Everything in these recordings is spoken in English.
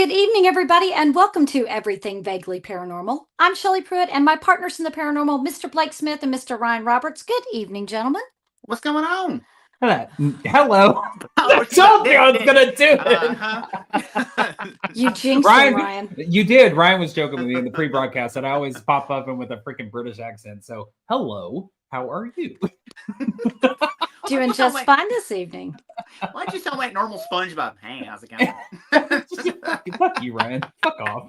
Good evening, everybody, and welcome to Everything Vaguely Paranormal. I'm Shelley Pruitt, and my partners in the paranormal, Mr. Blake Smith and Mr. Ryan Roberts. Good evening, gentlemen. What's going on? Hello. I told you I was going to do it. You jinxed him, Ryan. You did. Ryan was joking with me in the pre-broadcast that I always pop up with a freaking British accent. So, hello. How are you? Doing just fine this evening. Why don't you sound like normal SpongeBob? Hey, how's it going? Fuck you, Ryan. Fuck off.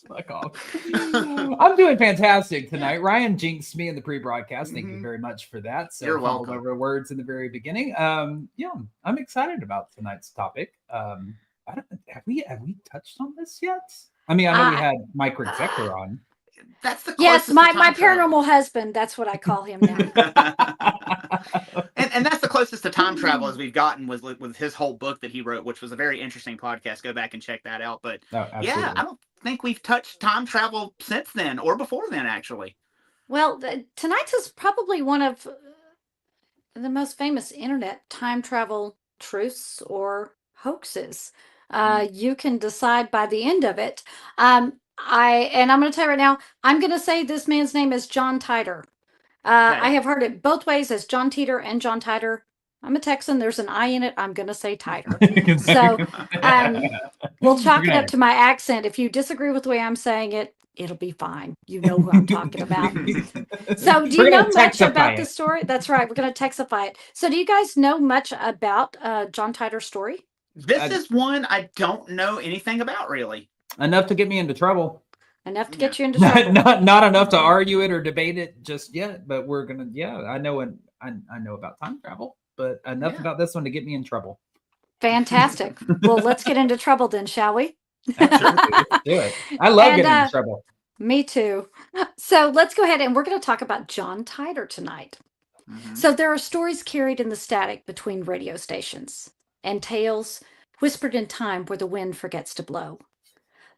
Fuck off. I'm doing fantastic tonight. Ryan jinxed me in the pre-broadcast. Thank you very much for that. So you're welcome. Over words in the very beginning. Yeah, I'm excited about tonight's topic. Have we touched on this yet? I mean, I know we had Mike Ritzector on. That's the yes, my paranormal husband. That's what I call him now. and that's the closest to time travel as we've gotten was with his whole book that he wrote, which was a very interesting podcast. Go back and check that out. But yeah, I don't think we've touched time travel since then or before then, actually. Well, tonight's is probably one of the most famous internet time travel truths or hoaxes. You can decide by the end of it. I'm going to tell you right now, I'm going to say this man's name is John Titor. Okay. I have heard it both ways as John Titor and John Titor. I'm a Texan. There's an I in it. I'm going to say Titor. So we'll chalk it up to my accent. If you disagree with the way I'm saying it, it'll be fine. You know who I'm talking about. So do you know much about the story? That's right. We're going to Texify it. So do you guys know much about John Titor's story? This is one I don't know anything about, really. Enough to get me into trouble. Enough to get you into trouble. Not enough to argue it or debate it just yet, but we're gonna. Yeah, I know about time travel, but enough about this one to get me in trouble. Fantastic. Well, let's get into trouble then, shall we? Absolutely. Let's do it. I love getting into trouble. Me too. So let's go ahead and we're going to talk about John Titor tonight. Mm-hmm. So there are stories carried in the static between radio stations and tales whispered in time where the wind forgets to blow.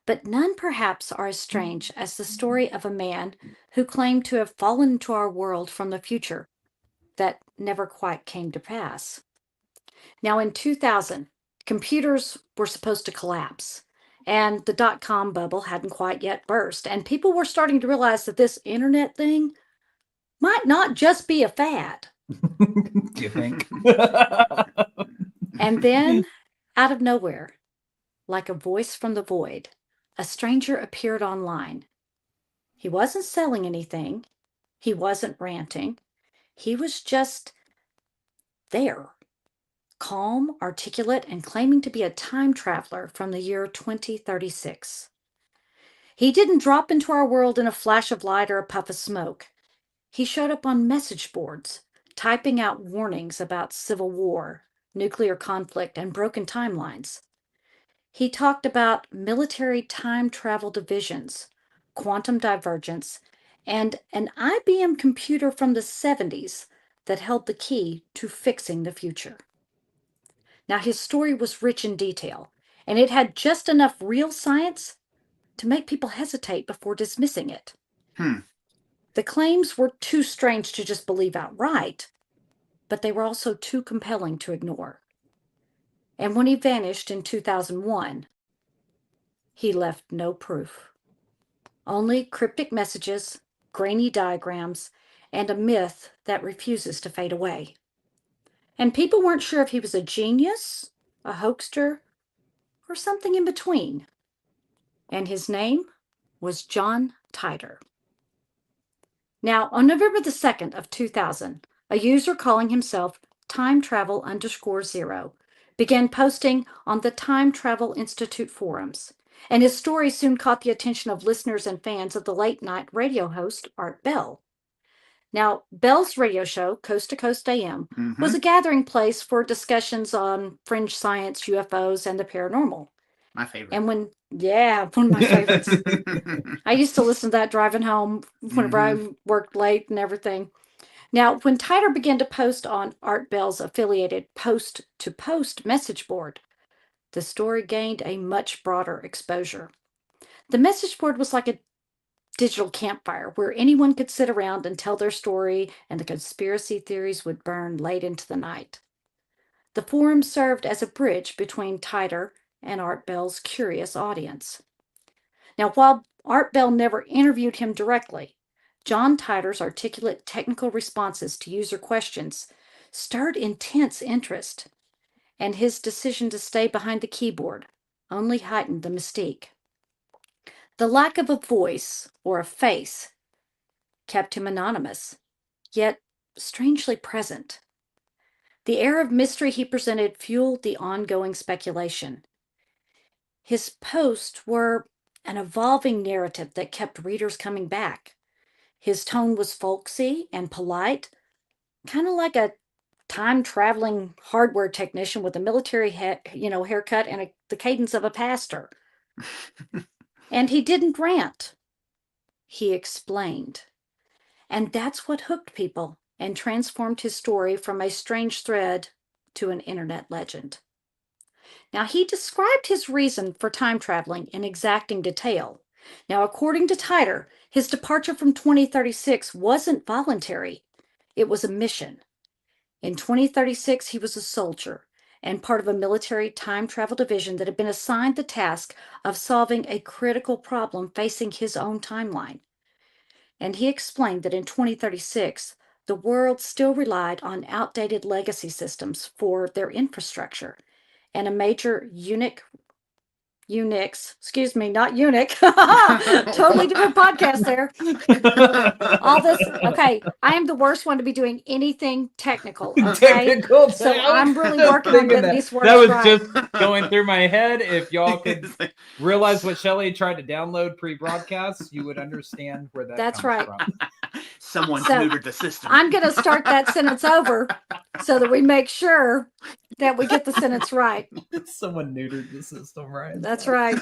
But none perhaps are as strange as the story of a man who claimed to have fallen into our world from the future that never quite came to pass. Now in 2000, computers were supposed to collapse and the dot-com bubble hadn't quite yet burst. And people were starting to realize that this internet thing might not just be a fad. You think? And then out of nowhere, like a voice from the void, a stranger appeared online. He wasn't selling anything. He wasn't ranting. He was just there, calm, articulate, and claiming to be a time traveler from the year 2036. He didn't drop into our world in a flash of light or a puff of smoke. He showed up on message boards, typing out warnings about civil war, nuclear conflict, and broken timelines. He talked about military time travel divisions, quantum divergence, and an IBM computer from the 70s that held the key to fixing the future. Now, his story was rich in detail, and it had just enough real science to make people hesitate before dismissing it. The claims were too strange to just believe outright, but they were also too compelling to ignore. And when he vanished in 2001, he left no proof. Only cryptic messages, grainy diagrams, and a myth that refuses to fade away. And people weren't sure if he was a genius, a hoaxer, or something in between. And his name was John Titor. Now, on November the 2nd of 2000, a user calling himself timetravel_0 began posting on the Time Travel Institute forums, and his story soon caught the attention of listeners and fans of the late-night radio host Art Bell. Now, Bell's radio show, Coast to Coast AM, was a gathering place for discussions on fringe science, UFOs, and the paranormal. My favorite. And one of my favorites. I used to listen to that driving home whenever I worked late and everything. Now, when Titor began to post on Art Bell's affiliated post-to-post message board, the story gained a much broader exposure. The message board was like a digital campfire where anyone could sit around and tell their story, and the conspiracy theories would burn late into the night. The forum served as a bridge between Titor and Art Bell's curious audience. Now, while Art Bell never interviewed him directly, John Titor's articulate technical responses to user questions stirred intense interest, and his decision to stay behind the keyboard only heightened the mystique. The lack of a voice or a face kept him anonymous, yet strangely present. The air of mystery he presented fueled the ongoing speculation. His posts were an evolving narrative that kept readers coming back. His tone was folksy and polite, kind of like a time-traveling hardware technician with a military haircut and the cadence of a pastor. And he didn't rant. He explained. And that's what hooked people and transformed his story from a strange thread to an internet legend. Now, he described his reason for time traveling in exacting detail. Now, according to Titor, his departure from 2036 wasn't voluntary. It was a mission. In 2036, he was a soldier and part of a military time travel division that had been assigned the task of solving a critical problem facing his own timeline. And he explained that in 2036, the world still relied on outdated legacy systems for their infrastructure, and a major Unix, excuse me, not eunuch, totally different podcast there. All this, okay, I am the worst one to be doing anything technical, okay? Technical, So I'm really working on getting these words that was right. just going through my head. If y'all could realize what Shelley tried to download pre-broadcast, you would understand where that That's comes right. from. Someone's So, neutered the system. I'm going to start that sentence over so that we make sure that we get the sentence right. Someone neutered the system, right? That's right.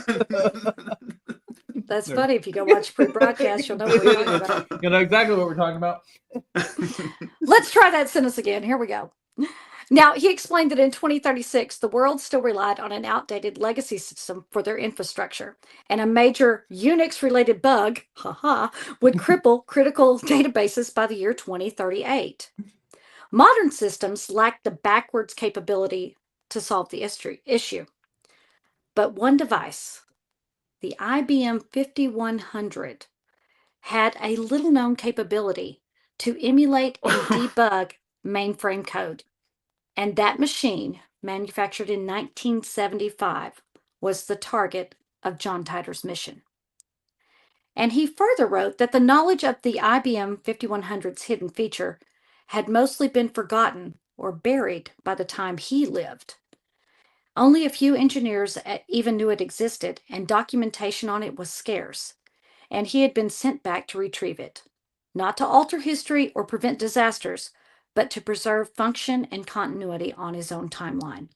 That's funny. If you go watch pre-broadcast, you'll know what we're talking about. You'll know exactly what we're talking about. Let's try that sentence again. Here we go. Now, he explained that in 2036, the world still relied on an outdated legacy system for their infrastructure, and a major Unix-related bug, would cripple critical databases by the year 2038. Modern systems lack the backwards capability to solve the issue. But one device, the IBM 5100, had a little-known capability to emulate and debug mainframe code. And that machine, manufactured in 1975, was the target of John Titor's mission. And he further wrote that the knowledge of the IBM 5100's hidden feature had mostly been forgotten or buried by the time he lived. Only a few engineers even knew it existed, and documentation on it was scarce, and he had been sent back to retrieve it, not to alter history or prevent disasters, but to preserve function and continuity on his own timeline.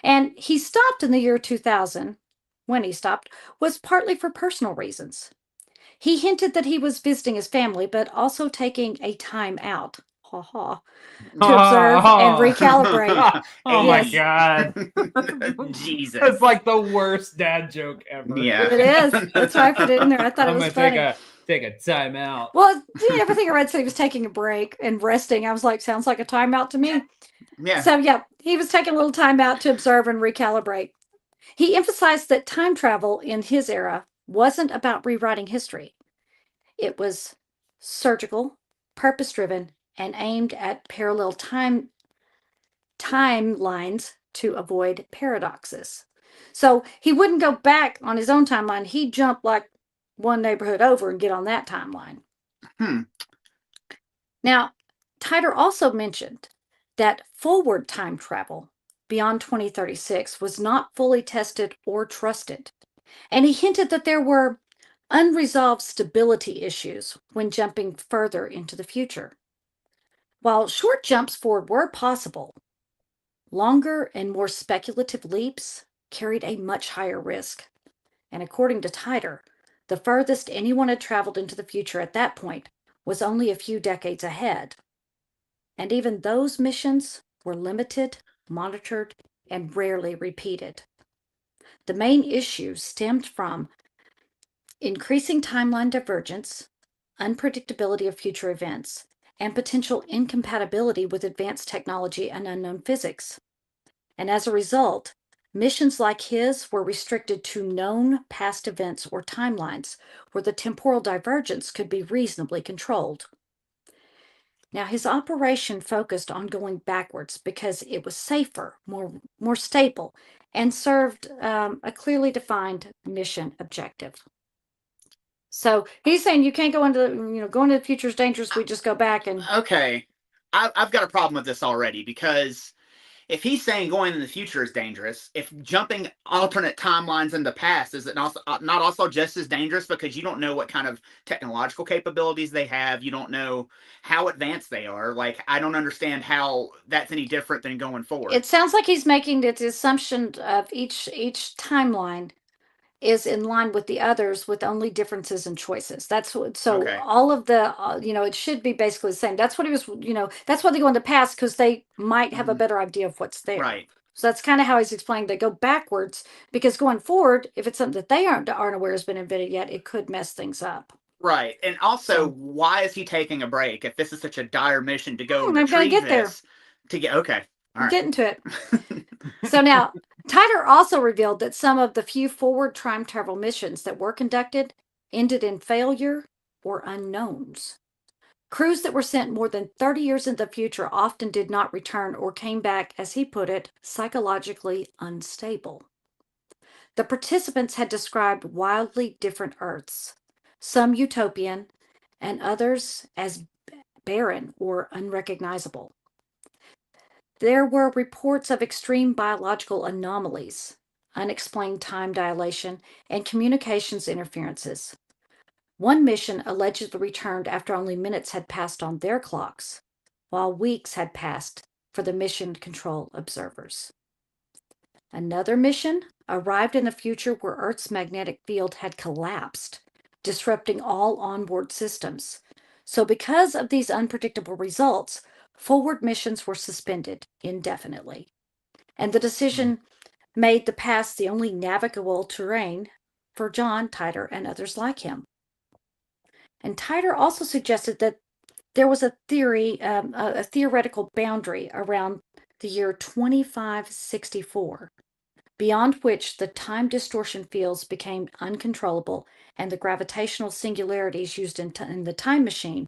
And he stopped in the year 2000. When he stopped was partly for personal reasons. He hinted that he was visiting his family, but also taking a time out, to observe and recalibrate. Oh my God. Jesus. It's like the worst dad joke ever. Yeah. It is. That's why I put it in there. I thought it was funny. Take a time out. Well, everything I read said he was taking a break and resting. I was like, sounds like a timeout to me. Yeah. So, yeah, he was taking a little time out to observe and recalibrate. He emphasized that time travel in his era wasn't about rewriting history. It was surgical, purpose-driven, and aimed at parallel timelines to avoid paradoxes. So he wouldn't go back on his own timeline. He'd jump like one neighborhood over and get on that timeline. Now, Titor also mentioned that forward time travel beyond 2036 was not fully tested or trusted. And he hinted that there were unresolved stability issues when jumping further into the future. While short jumps forward were possible, longer and more speculative leaps carried a much higher risk. And according to Titor, the furthest anyone had traveled into the future at that point was only a few decades ahead. And even those missions were limited, monitored, and rarely repeated. The main issue stemmed from increasing timeline divergence, unpredictability of future events, and potential incompatibility with advanced technology and unknown physics. And as a result, Missions like his were restricted to known past events or timelines where the temporal divergence could be reasonably controlled. Now, his operation focused on going backwards because it was safer, more stable, and served a clearly defined mission objective. So he's saying you can't go into, going into the future is dangerous. We just go back and. Okay, I've got a problem with this already, because if he's saying going in the future is dangerous, if jumping alternate timelines in the past is it not also just as dangerous, because you don't know what kind of technological capabilities they have, you don't know how advanced they are. Like, I don't understand how that's any different than going forward. It sounds like he's making the assumption of each timeline is in line with the others with only differences in choices. That's what, so Okay. all of the, it should be basically the same. That's what he was, that's why they go in the past, because they might have a better idea of what's there. Right. So that's kind of how he's explaining they go backwards, because going forward, if it's something that they aren't aware has been invented yet, it could mess things up. Right. And also, why is he taking a break if this is such a dire mission to go I'm going to get there. Okay. All right. Getting to it. So now, Titor also revealed that some of the few forward time travel missions that were conducted ended in failure or unknowns. Crews that were sent more than 30 years into the future often did not return or came back, as he put it, psychologically unstable. The participants had described wildly different Earths, some utopian and others as barren or unrecognizable. There were reports of extreme biological anomalies, unexplained time dilation, and communications interferences. One mission allegedly returned after only minutes had passed on their clocks, while weeks had passed for the mission control observers. Another mission arrived in a future where Earth's magnetic field had collapsed, disrupting all onboard systems. So, because of these unpredictable results, forward missions were suspended indefinitely. And the decision made the past the only navigable terrain for John Titor and others like him. And Titor also suggested that there was a theoretical boundary around the year 2564, beyond which the time distortion fields became uncontrollable and the gravitational singularities used in the time machine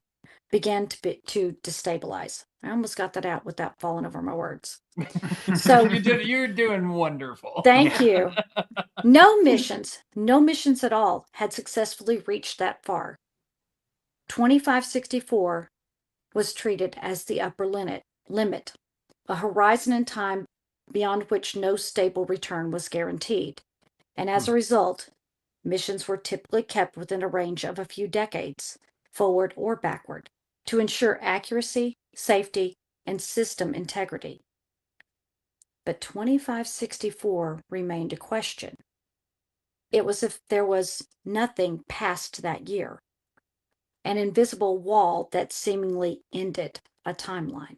began to destabilize. I almost got that out without falling over my words. So you're doing wonderful. Thank you. No missions at all had successfully reached that far. 2564 was treated as the upper limit, a horizon in time beyond which no stable return was guaranteed. And as a result, missions were typically kept within a range of a few decades, forward or backward, to ensure accuracy, safety, and system integrity. But 2564 remained a question. It was if there was nothing past that year, an invisible wall that seemingly ended a timeline.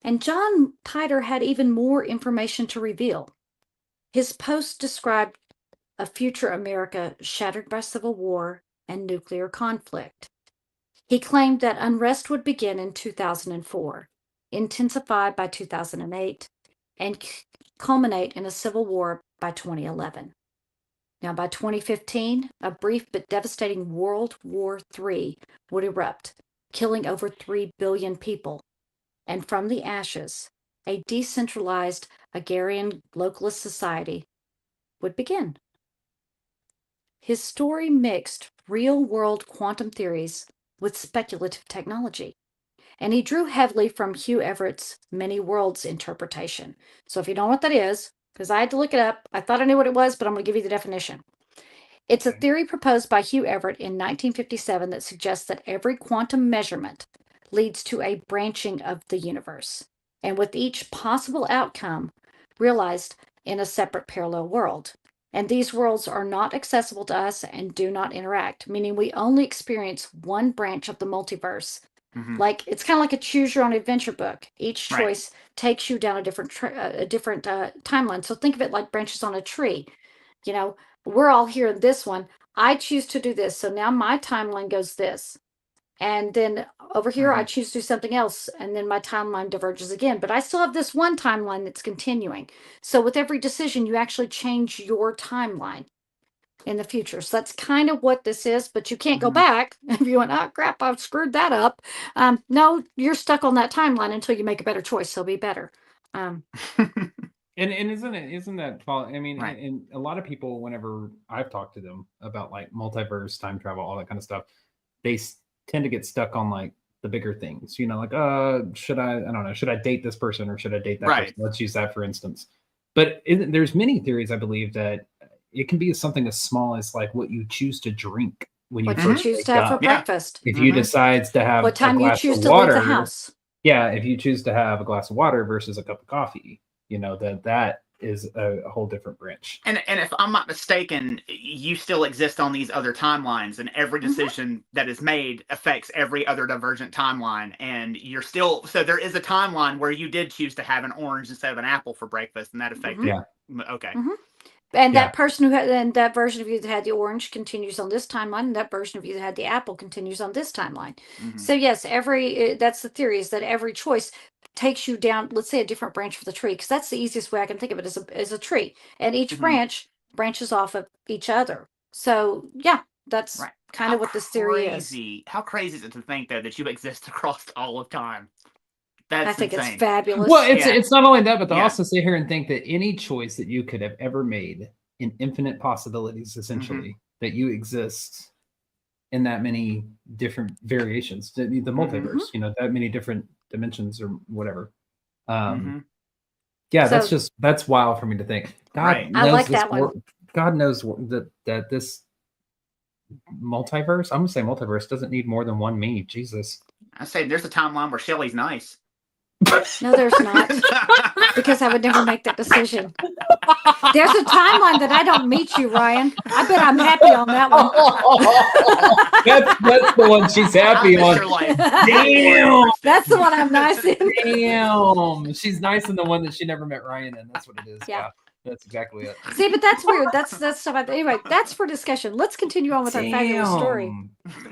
And John Titor had even more information to reveal. His post described a future America shattered by civil war and nuclear conflict. He claimed that unrest would begin in 2004, intensify by 2008, and culminate in a civil war by 2011. Now, by 2015, a brief but devastating World War III would erupt, killing over 3 billion people. And from the ashes, a decentralized agrarian localist society would begin. His story mixed real-world quantum theories with speculative technology, and he drew heavily from Hugh Everett's many worlds interpretation. So if you don't know what that is, because I had to look it up, I thought I knew what it was, but I'm going to give you the definition. It's a theory proposed by Hugh Everett in 1957 that suggests that every quantum measurement leads to a branching of the universe, and with each possible outcome realized in a separate parallel world. And these worlds are not accessible to us and do not interact, meaning we only experience one branch of the multiverse. Like, it's kind of like a choose your own adventure book. Each choice takes you down a different timeline. So think of it like branches on a tree. We're all here in this one. I choose to do this. So now my timeline goes this. And then over here, I choose to do something else. And then my timeline diverges again. But I still have this one timeline that's continuing. So with every decision, you actually change your timeline in the future. So that's kind of what this is. But you can't go back if you went, oh, crap, I've screwed that up. No, you're stuck on that timeline until you make a better choice. So be better. And isn't that I mean, and a lot of people, whenever I've talked to them about like multiverse, time travel, all that kind of stuff, they tend to get stuck on like the bigger things, you know, like should I don't know, should I date this person or should I date that person? Let's use that for instance. But there's many theories, I believe, that it can be something as small as like what you choose to drink when you first choose to have for breakfast. If you decide to have what time a glass you choose of to water, leave the house. Yeah, if you choose to have a glass of water versus a cup of coffee, you know, that is a whole different branch. And if I'm not mistaken, you still exist on these other timelines, and every decision that is made affects every other divergent timeline. And you're still, so there is a timeline where you did choose to have an orange instead of an apple for breakfast, and that affected. Okay. And that person who had, and that version of you that had the orange continues on this timeline, and that version of you that had the apple continues on this timeline. So yes, that's the theory, is that every choice takes you down, let's say, a different branch of the tree, because that's the easiest way I can think of it, is a tree, and each branch branches off of each other. So yeah, that's kind of what this theory is. How crazy is it to think, though, that you exist across all of time? That's I think insane. it's fabulous. Well, it's not only that, but to also sit here and think that any choice that you could have ever made in infinite possibilities, essentially, that you exist in that many different variations, the multiverse, you know, that many different dimensions or whatever. Yeah, so, that's wild for me to think. God knows I like that one. God knows that this multiverse, I'm gonna say multiverse, doesn't need more than one me. Jesus. I say there's a timeline where Shelley's nice. No, there's not. Because I would never make that decision. There's a timeline that I don't meet you, Ryan. I bet I'm happy on that one. That's the one she's happy on. Damn. That's the one I'm nice in. Damn. She's nice in the one that she never met Ryan in. That's what it is. Yeah. That's exactly it. See, but that's weird. That's stuff. Anyway, that's for discussion. Let's continue on with our fabulous story.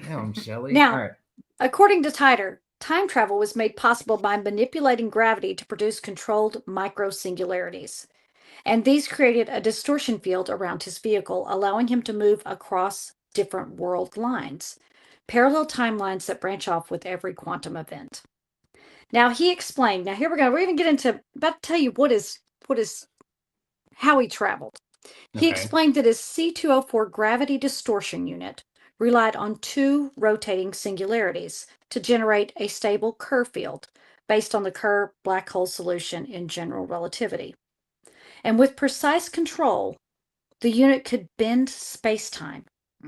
Damn, Shelley. Now, all right. According to Titor, time travel was made possible by manipulating gravity to produce controlled micro-singularities. And these created a distortion field around his vehicle, allowing him to move across different world lines, parallel timelines that branch off with every quantum event. Now, he explained, now here we're going to get into, about to tell you how he traveled. He explained that his C204 gravity distortion unit relied on two rotating singularities to generate a stable Kerr field based on the Kerr black hole solution in general relativity. And with precise control, the unit could bend space-time,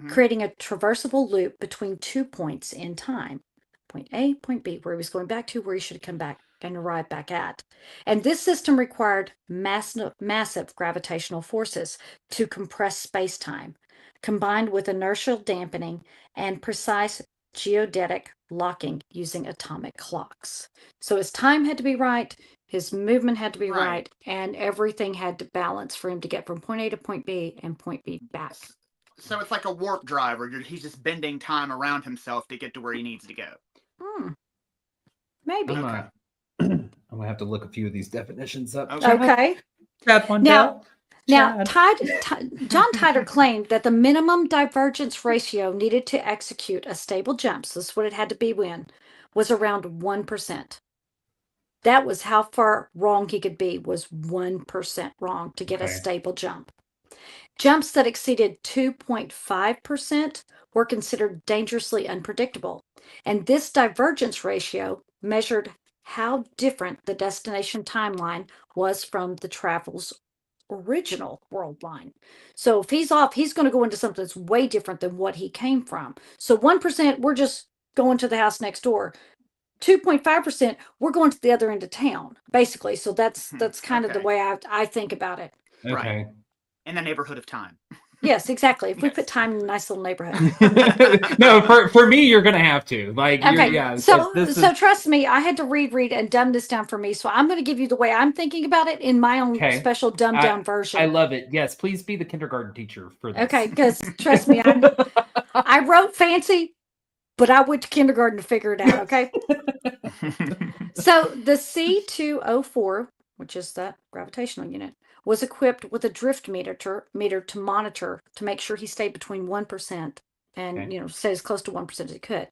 creating a traversable loop between 2 points in time, point A, point B, where he was going back to, where he should come back and arrive back at. And this system required massive gravitational forces to compress space-time, combined with inertial dampening and precise geodetic locking using atomic clocks. So his time had to be right, his movement had to be right, and everything had to balance for him to get from point A to point B and point B back. So it's like a warp drive, where he's just bending time around himself to get to where he needs to go. Maybe. I'm gonna have to look a few of these definitions up. Okay. Now, John Titor claimed that the minimum divergence ratio needed to execute a stable jump, so this is what it had to be was around 1%. That was how far wrong he could be, was 1% wrong to get a stable jump. Jumps that exceeded 2.5% were considered dangerously unpredictable. And this divergence ratio measured how different the destination timeline was from the travel's original world line. So if he's off, he's going to go into something that's way different than what he came from. So 1%, we're just going to the house next door. 2.5%, we're going to the other end of town, basically. So that's kind of the way I think about it. Right. In the neighborhood of time. Yes, exactly. If we put time in a nice little neighborhood. No, for me, you're gonna have to. So trust me, I had to read and dumb this down for me. So I'm going to give you the way I'm thinking about it in my own special dumbed down version. I love it. Yes, please be the kindergarten teacher for this. Okay, because trust me, I wrote fancy. but I went to kindergarten to figure it out, okay? So the C204, which is the gravitational unit, was equipped with a drift meter to monitor to make sure he stayed between 1% and stay as close to 1% as he could.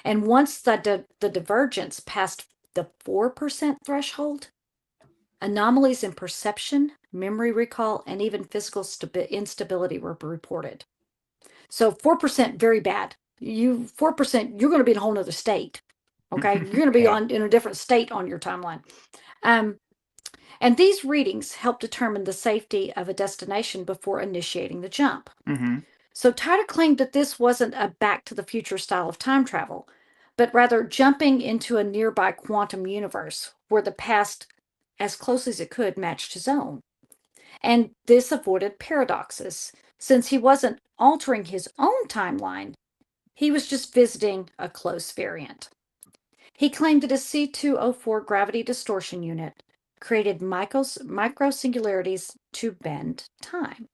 And once the divergence passed the 4% threshold, anomalies in perception, memory recall, and even physical instability were reported. So 4%, very bad. 4%, you're going to be in a whole nother state. Okay, you're going to be in a different state on your timeline. And these readings help determine the safety of a destination before initiating the jump. Mm-hmm. So Titor claimed that this wasn't a Back to the Future style of time travel, but rather jumping into a nearby quantum universe where the past, as close as it could, matched his own. And this avoided paradoxes, since he wasn't altering his own timeline, he was just visiting a close variant. He claimed that his C204 gravity distortion unit created micro singularities to bend time.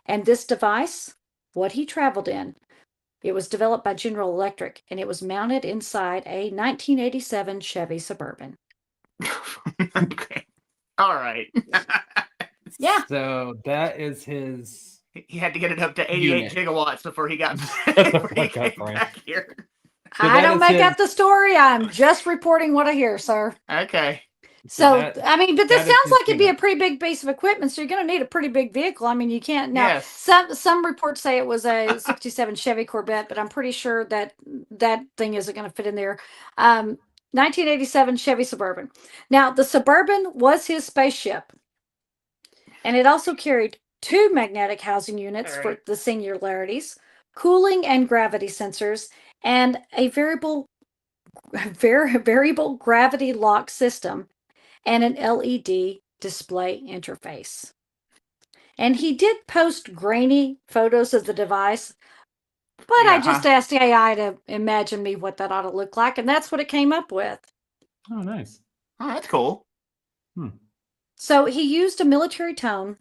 And this device, what he traveled in, it was developed by General Electric, and it was mounted inside a 1987 Chevy Suburban. Okay. All right. Yeah. So that is his... He had to get it up to 88 gigawatts before he got back here. So I don't make up the story. I'm just reporting what I hear, sir. Okay. So but this sounds like it'd be a pretty big piece of equipment. So you're going to need a pretty big vehicle. I mean, you can't now. Yes. Some reports say it was a '67 Chevy Corvette, but I'm pretty sure that thing isn't going to fit in there. 1987 Chevy Suburban. Now the Suburban was his spaceship, and it also carried 2 magnetic housing units for the singularities, cooling and gravity sensors, and a variable gravity lock system, and an LED display interface. And he did post grainy photos of the device, but I just asked the AI to imagine me what that ought to look like, and that's what it came up with. Oh, nice. Oh, that's cool. So he used a military tone,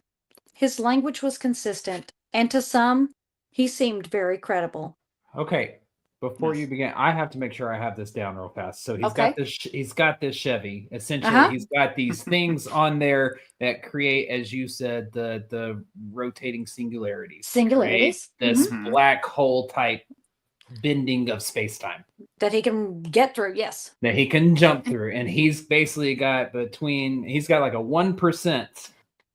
his language was consistent, and to some, he seemed very credible. Okay. Before you begin, I have to make sure I have this down real fast. So he's got this. He's got this Chevy. Essentially, he's got these things on there that create, as you said, the rotating singularities. This black hole type bending of space time that he can get through. Yes, that he can jump through, and he's basically got he's got like a 1%.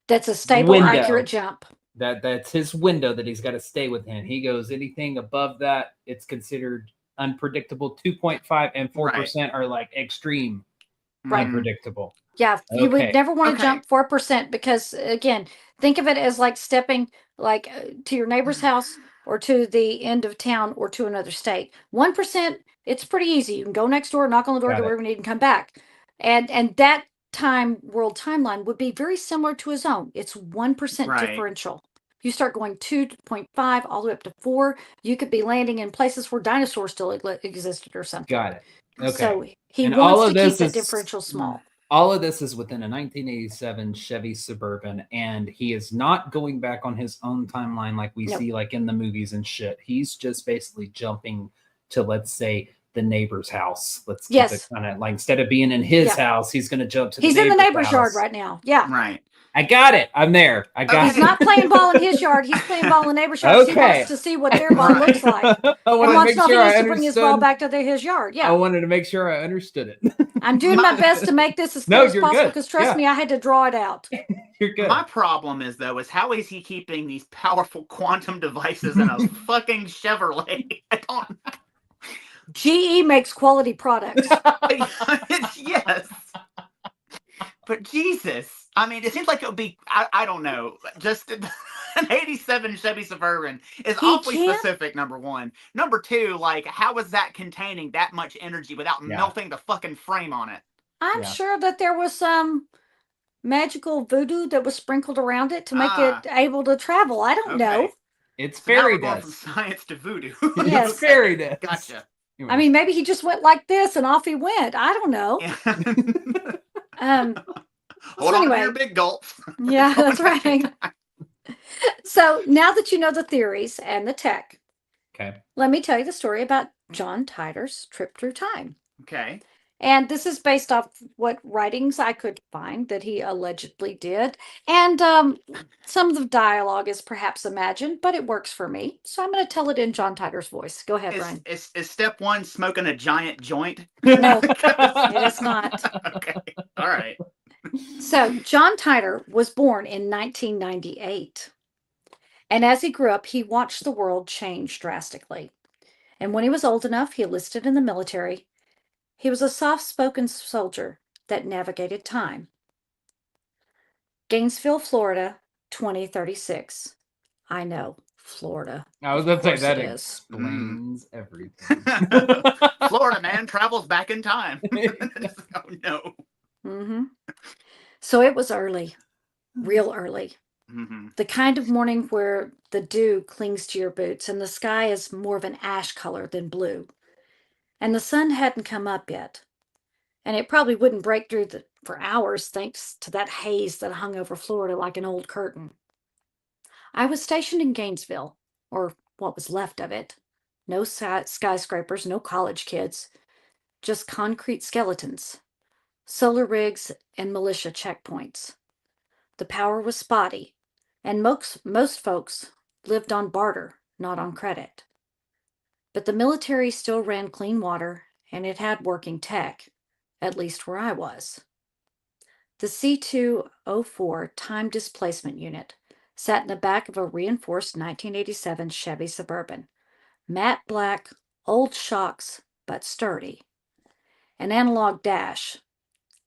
That's a stable, accurate jump. That's his window that he's got to stay within. He goes anything above that, it's considered unpredictable. 2.5 and 4% are like extreme unpredictable. Yeah, you would never want to jump 4% because, again, think of it as like stepping to your neighbor's house or to the end of town or to another state. 1%, it's pretty easy. You can go next door, knock on the door, do whatever you need, and come back. And that world timeline would be very similar to his own. It's 1% differential. You start going 2.5 all the way up to 4, you could be landing in places where dinosaurs still existed or something. Got it. Okay. So he wants to keep that differential small. All of this is within a 1987 Chevy Suburban, and he is not going back on his own timeline like we see like in the movies and shit. He's just basically jumping to, let's say, the neighbor's house. Let's keep it kind of like, instead of being in his house, he's going to jump to he's in the neighbor's yard right now. Yeah. Right. I got it. I'm there. I got it. He's not playing ball in his yard. He's playing ball in the neighbor's yard. He wants to see what their ball looks like. And wants nothing else to bring his ball back to his yard. Yeah. I wanted to make sure I understood it. I'm doing my best to make this as clear as possible because trust me, I had to draw it out. You're good. My problem is how is he keeping these powerful quantum devices in a fucking Chevrolet? I don't know. GE makes quality products. Yes. But Jesus. I mean, it seems like it would be, I don't know, just an 87 Chevy Suburban is awfully specific, number one. Number two, like, how is that containing that much energy without melting the fucking frame on it? I'm sure that there was some magical voodoo that was sprinkled around it to make it able to travel. I don't know. It's fairy dust. From science to voodoo. Yes. It's fairy dust. Gotcha. I mean, maybe he just went like this and off he went. I don't know. Hold on to your big gulps. Yeah, that's right. So now that you know the theories and the tech, let me tell you the story about John Titor's Trip Through Time. Okay. And this is based off what writings I could find that he allegedly did. And some of the dialogue is perhaps imagined, but it works for me. So I'm going to tell it in John Titor's voice. Go ahead, Brian. Is step one smoking a giant joint? No, it is not. Okay. All right. So John Titor was born in 1998. And as he grew up, he watched the world change drastically. And when he was old enough, he enlisted in the military. He was a soft-spoken soldier that navigated time. Gainesville, Florida, 2036. I know, Florida. I was going to say that explains everything. Florida man travels back in time. Oh no. Mm-hmm. So it was early, real early. Mm-hmm. The kind of morning where the dew clings to your boots and the sky is more of an ash color than blue. And the sun hadn't come up yet. And it probably wouldn't break through for hours thanks to that haze that hung over Florida like an old curtain. I was stationed in Gainesville, or what was left of it. No skyscrapers, no college kids, just concrete skeletons, solar rigs, and militia checkpoints. The power was spotty, and most folks lived on barter, not on credit. But the military still ran clean water, and it had working tech, at least where I was. The C-204 Time Displacement Unit sat in the back of a reinforced 1987 Chevy Suburban. Matte black, old shocks, but sturdy. An analog dash,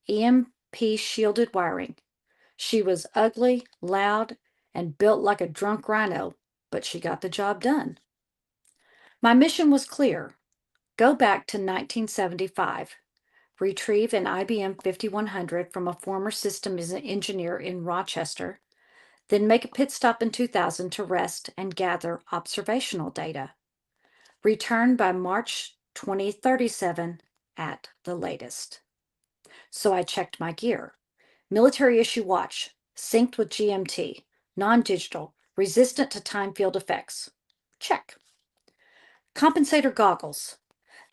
EMP shielded wiring. She was ugly, loud, and built like a drunk rhino, but she got the job done. My mission was clear. Go back to 1975. Retrieve an IBM 5100 from a former systems engineer in Rochester, then make a pit stop in 2000 to rest and gather observational data. Return by March 2037 at the latest. So I checked my gear. Military issue watch, synced with GMT, non-digital, resistant to time field effects. Check. Compensator goggles.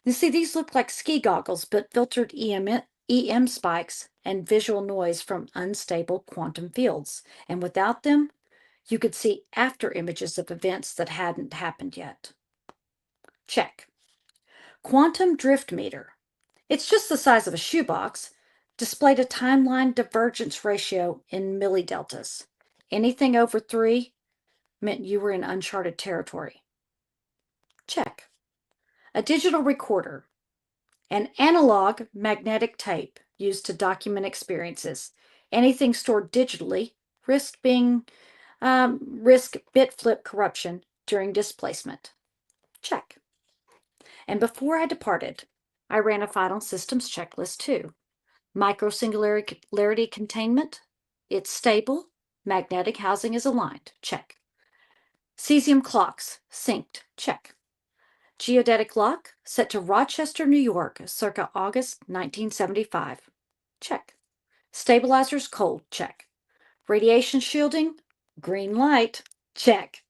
You see, these look like ski goggles, but filtered EM spikes and visual noise from unstable quantum fields. And without them, you could see after images of events that hadn't happened yet. Check. Quantum drift meter. It's just the size of a shoebox, displayed a timeline divergence ratio in millideltas. Anything over 3 meant you were in uncharted territory. Check. A digital recorder. An analog magnetic tape used to document experiences. Anything stored digitally risk bit flip corruption during displacement. Check. And before I departed, I ran a final systems checklist too. Microsingularity containment, it's stable. Magnetic housing is aligned. Check. Cesium clocks, synced. Check. Geodetic lock, set to Rochester, New York, circa August 1975. Check. Stabilizers cold. Check. Radiation shielding, green light. Check.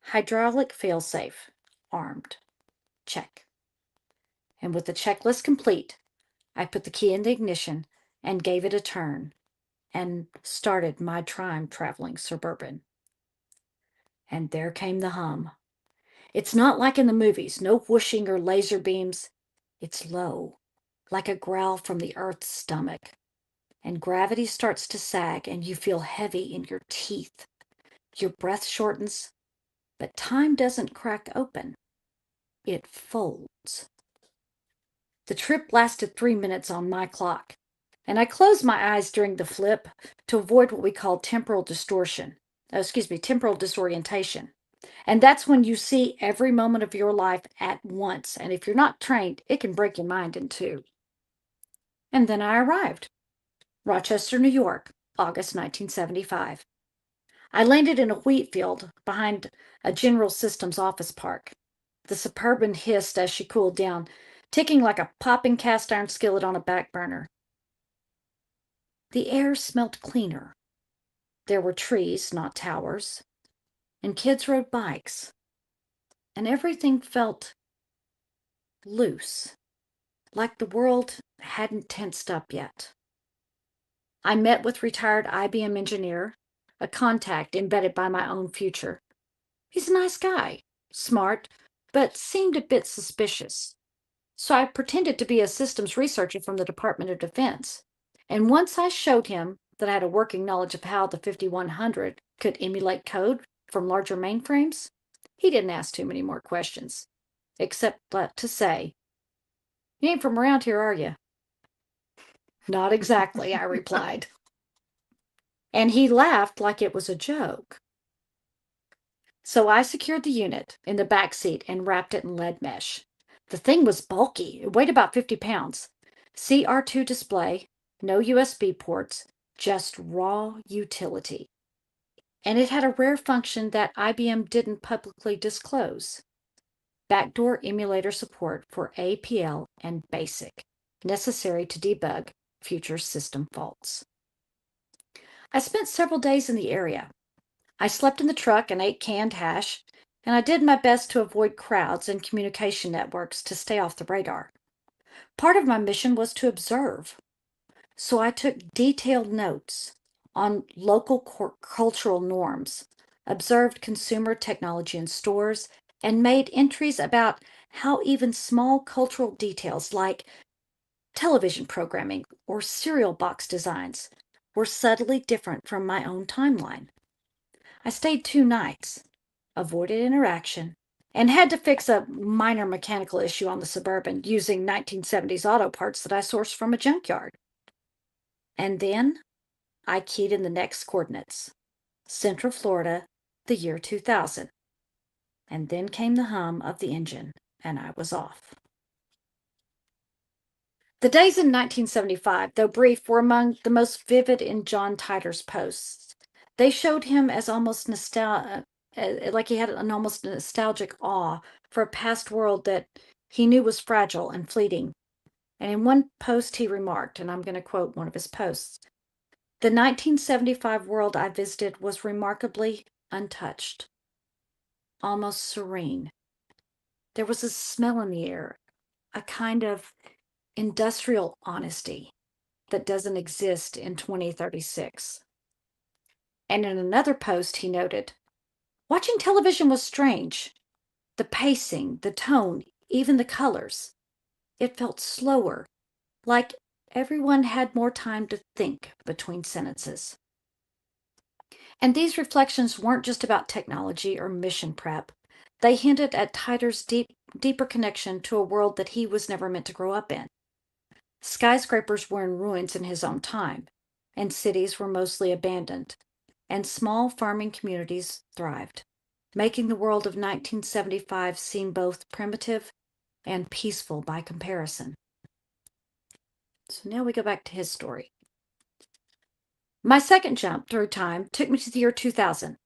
Hydraulic failsafe, armed. Check. And with the checklist complete, I put the key in the ignition and gave it a turn and started my time traveling Suburban. And there came the hum. It's not like in the movies, no whooshing or laser beams. It's low, like a growl from the Earth's stomach. And gravity starts to sag and you feel heavy in your teeth. Your breath shortens, but time doesn't crack open. It folds. The trip lasted 3 minutes on my clock, and I closed my eyes during the flip to avoid what we call temporal disorientation. And that's when you see every moment of your life at once. And if you're not trained, it can break your mind in two. And then I arrived. Rochester, New York, August 1975. I landed in a wheat field behind a General Systems office park. The Suburban hissed as she cooled down, ticking like a popping cast iron skillet on a back burner. The air smelt cleaner. There were trees, not towers, and kids rode bikes. And everything felt loose, like the world hadn't tensed up yet. I met with retired IBM engineer, a contact embedded by my own future. He's a nice guy, smart, but seemed a bit suspicious. So I pretended to be a systems researcher from the Department of Defense. And once I showed him that I had a working knowledge of how the 5100 could emulate code from larger mainframes, he didn't ask too many more questions, except to say, "You ain't from around here, are you?" "Not exactly," I replied. And he laughed like it was a joke. So I secured the unit in the back seat and wrapped it in lead mesh. The thing was bulky. It weighed about 50 pounds. CR2 display, no USB ports, just raw utility. And it had a rare function that IBM didn't publicly disclose: backdoor emulator support for APL and BASIC, necessary to debug future system faults. I spent several days in the area. I slept in the truck and ate canned hash, and I did my best to avoid crowds and communication networks to stay off the radar. Part of my mission was to observe, so I took detailed notes on local cultural norms, observed consumer technology in stores, and made entries about how even small cultural details like television programming or cereal box designs were subtly different from my own timeline. I stayed 2 nights, avoided interaction, and had to fix a minor mechanical issue on the Suburban using 1970s auto parts that I sourced from a junkyard. And then I keyed in the next coordinates: Central Florida, the year 2000. And then came the hum of the engine, and I was off. The days in 1975, though brief, were among the most vivid in John Titor's posts. They showed him as almost like he had an almost nostalgic awe for a past world that he knew was fragile and fleeting. And in one post he remarked, and I'm going to quote one of his posts, "The 1975 world I visited was remarkably untouched, almost serene. There was a smell in the air, a kind of industrial honesty that doesn't exist in 2036. And in another post, he noted, "Watching television was strange. The pacing, the tone, even the colors. It felt slower, like everyone had more time to think between sentences." And these reflections weren't just about technology or mission prep. They hinted at Titor's deeper connection to a world that he was never meant to grow up in. Skyscrapers were in ruins in his own time, and cities were mostly abandoned, and small farming communities thrived, making the world of 1975 seem both primitive and peaceful by comparison. So now we go back to his story. My second jump through time took me to the year 2000.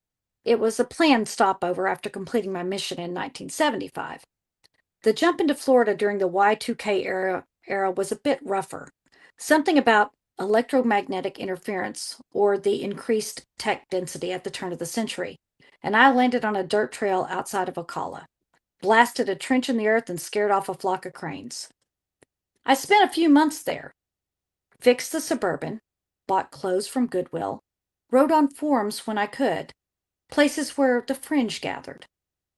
It was a planned stopover after completing my mission in 1975. The jump into Florida during the Y2K era was a bit rougher. Something about electromagnetic interference or the increased tech density at the turn of the century, and I landed on a dirt trail outside of Ocala, blasted a trench in the earth, and scared off a flock of cranes. I spent a few months there, fixed the Suburban, bought clothes from Goodwill, wrote on forums when I could, places where the fringe gathered,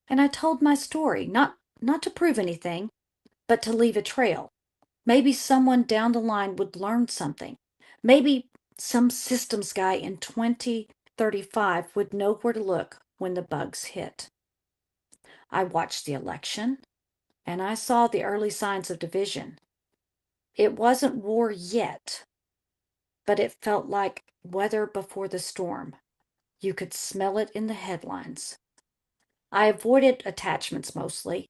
and I told my story, not to prove anything, but to leave a trail. Maybe someone down the line would learn something. Maybe some systems guy in 2035 would know where to look when the bugs hit. I watched the election, and I saw the early signs of division. It wasn't war yet, but it felt like weather before the storm. You could smell it in the headlines. I avoided attachments mostly,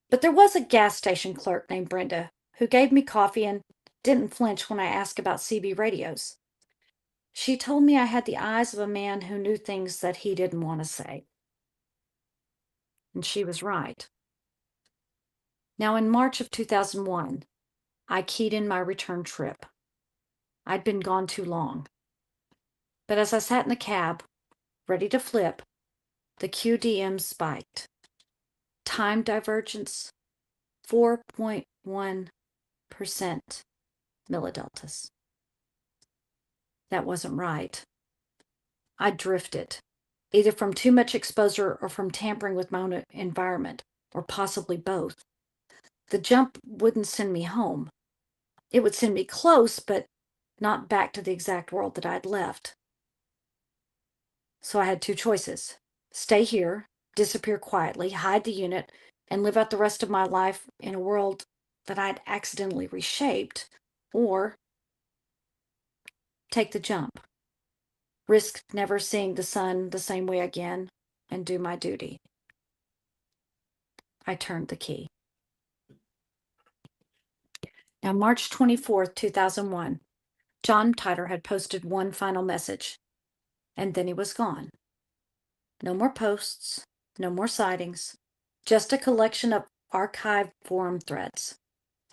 but there was a gas station clerk named Brenda who gave me coffee and didn't flinch when I asked about CB radios. She told me I had the eyes of a man who knew things that he didn't want to say. And she was right. Now, in March of 2001, I keyed in my return trip. I'd been gone too long. But as I sat in the cab, ready to flip, the QDM spiked. Time divergence, 4.1% millideltas. That wasn't right. I drifted, either from too much exposure or from tampering with my own environment, or possibly both. The jump wouldn't send me home. It would send me close, but not back to the exact world that I'd left. So I had two choices: stay here, disappear quietly, hide the unit, and live out the rest of my life in a world that I'd accidentally reshaped, or take the jump, risk never seeing the sun the same way again, and do my duty. I turned the key. Now, March 24th, 2001, John Titor had posted one final message, and then he was gone. No more posts, no more sightings, just a collection of archived forum threads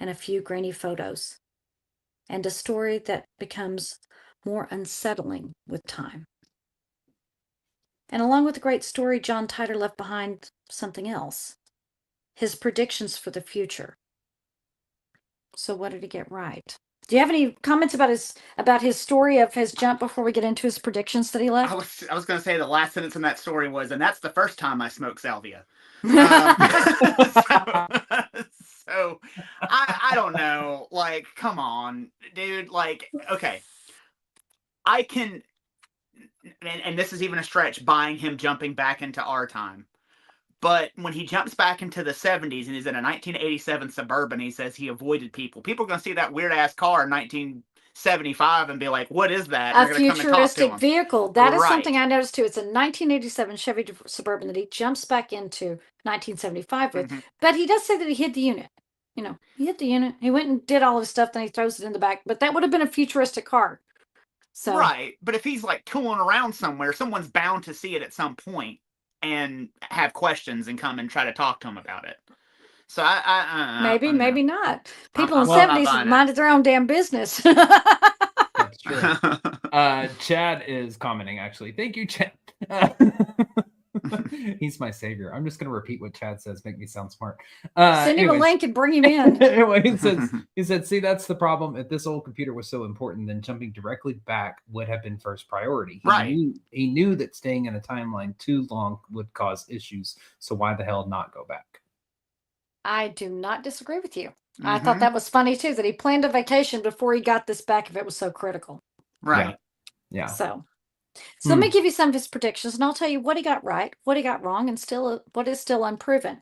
and a few grainy photos, and a story that becomes more unsettling with time. And along with the great story, John Titor left behind something else: his predictions for the future. So what did he get right? Do you have any comments about his story of his jump before we get into his predictions that he left? I was going to say the last sentence in that story was, and that's the first time I smoked salvia. So I don't know. Like, come on, dude. Like, okay, I can, and this is even a stretch, buying him jumping back into our time. But when he jumps back into the 70s and he's in a 1987 Suburban, he says he avoided people. People are going to see that weird ass car in 1975 and be like, what is that? A futuristic vehicle. That is something I noticed too. It's a 1987 Chevy Suburban that he jumps back into 1975 with. But he does say that he hid the unit. You know, he hid the unit. He went and did all his stuff, then he throws it in the back. But that would have been a futuristic car. So right. But if he's like tooling around somewhere, someone's bound to see it at some point and have questions and come and try to talk to him about it. So maybe not. People in the 70s minded their own damn business. That's true. Chad is commenting, actually. Thank you, Chad. He's my savior. I'm just going to repeat what Chad says, make me sound smart. Send him a link and bring him in. Anyway, he said, see, that's the problem. If this old computer was so important, then jumping directly back would have been first priority. He knew that staying in a timeline too long would cause issues. So why the hell not go back? I do not disagree with you. I thought that was funny too, that he planned a vacation before he got this back if it was so critical. Right. Yeah. So let me give you some of his predictions, and I'll tell you what he got right, what he got wrong, and what is still unproven.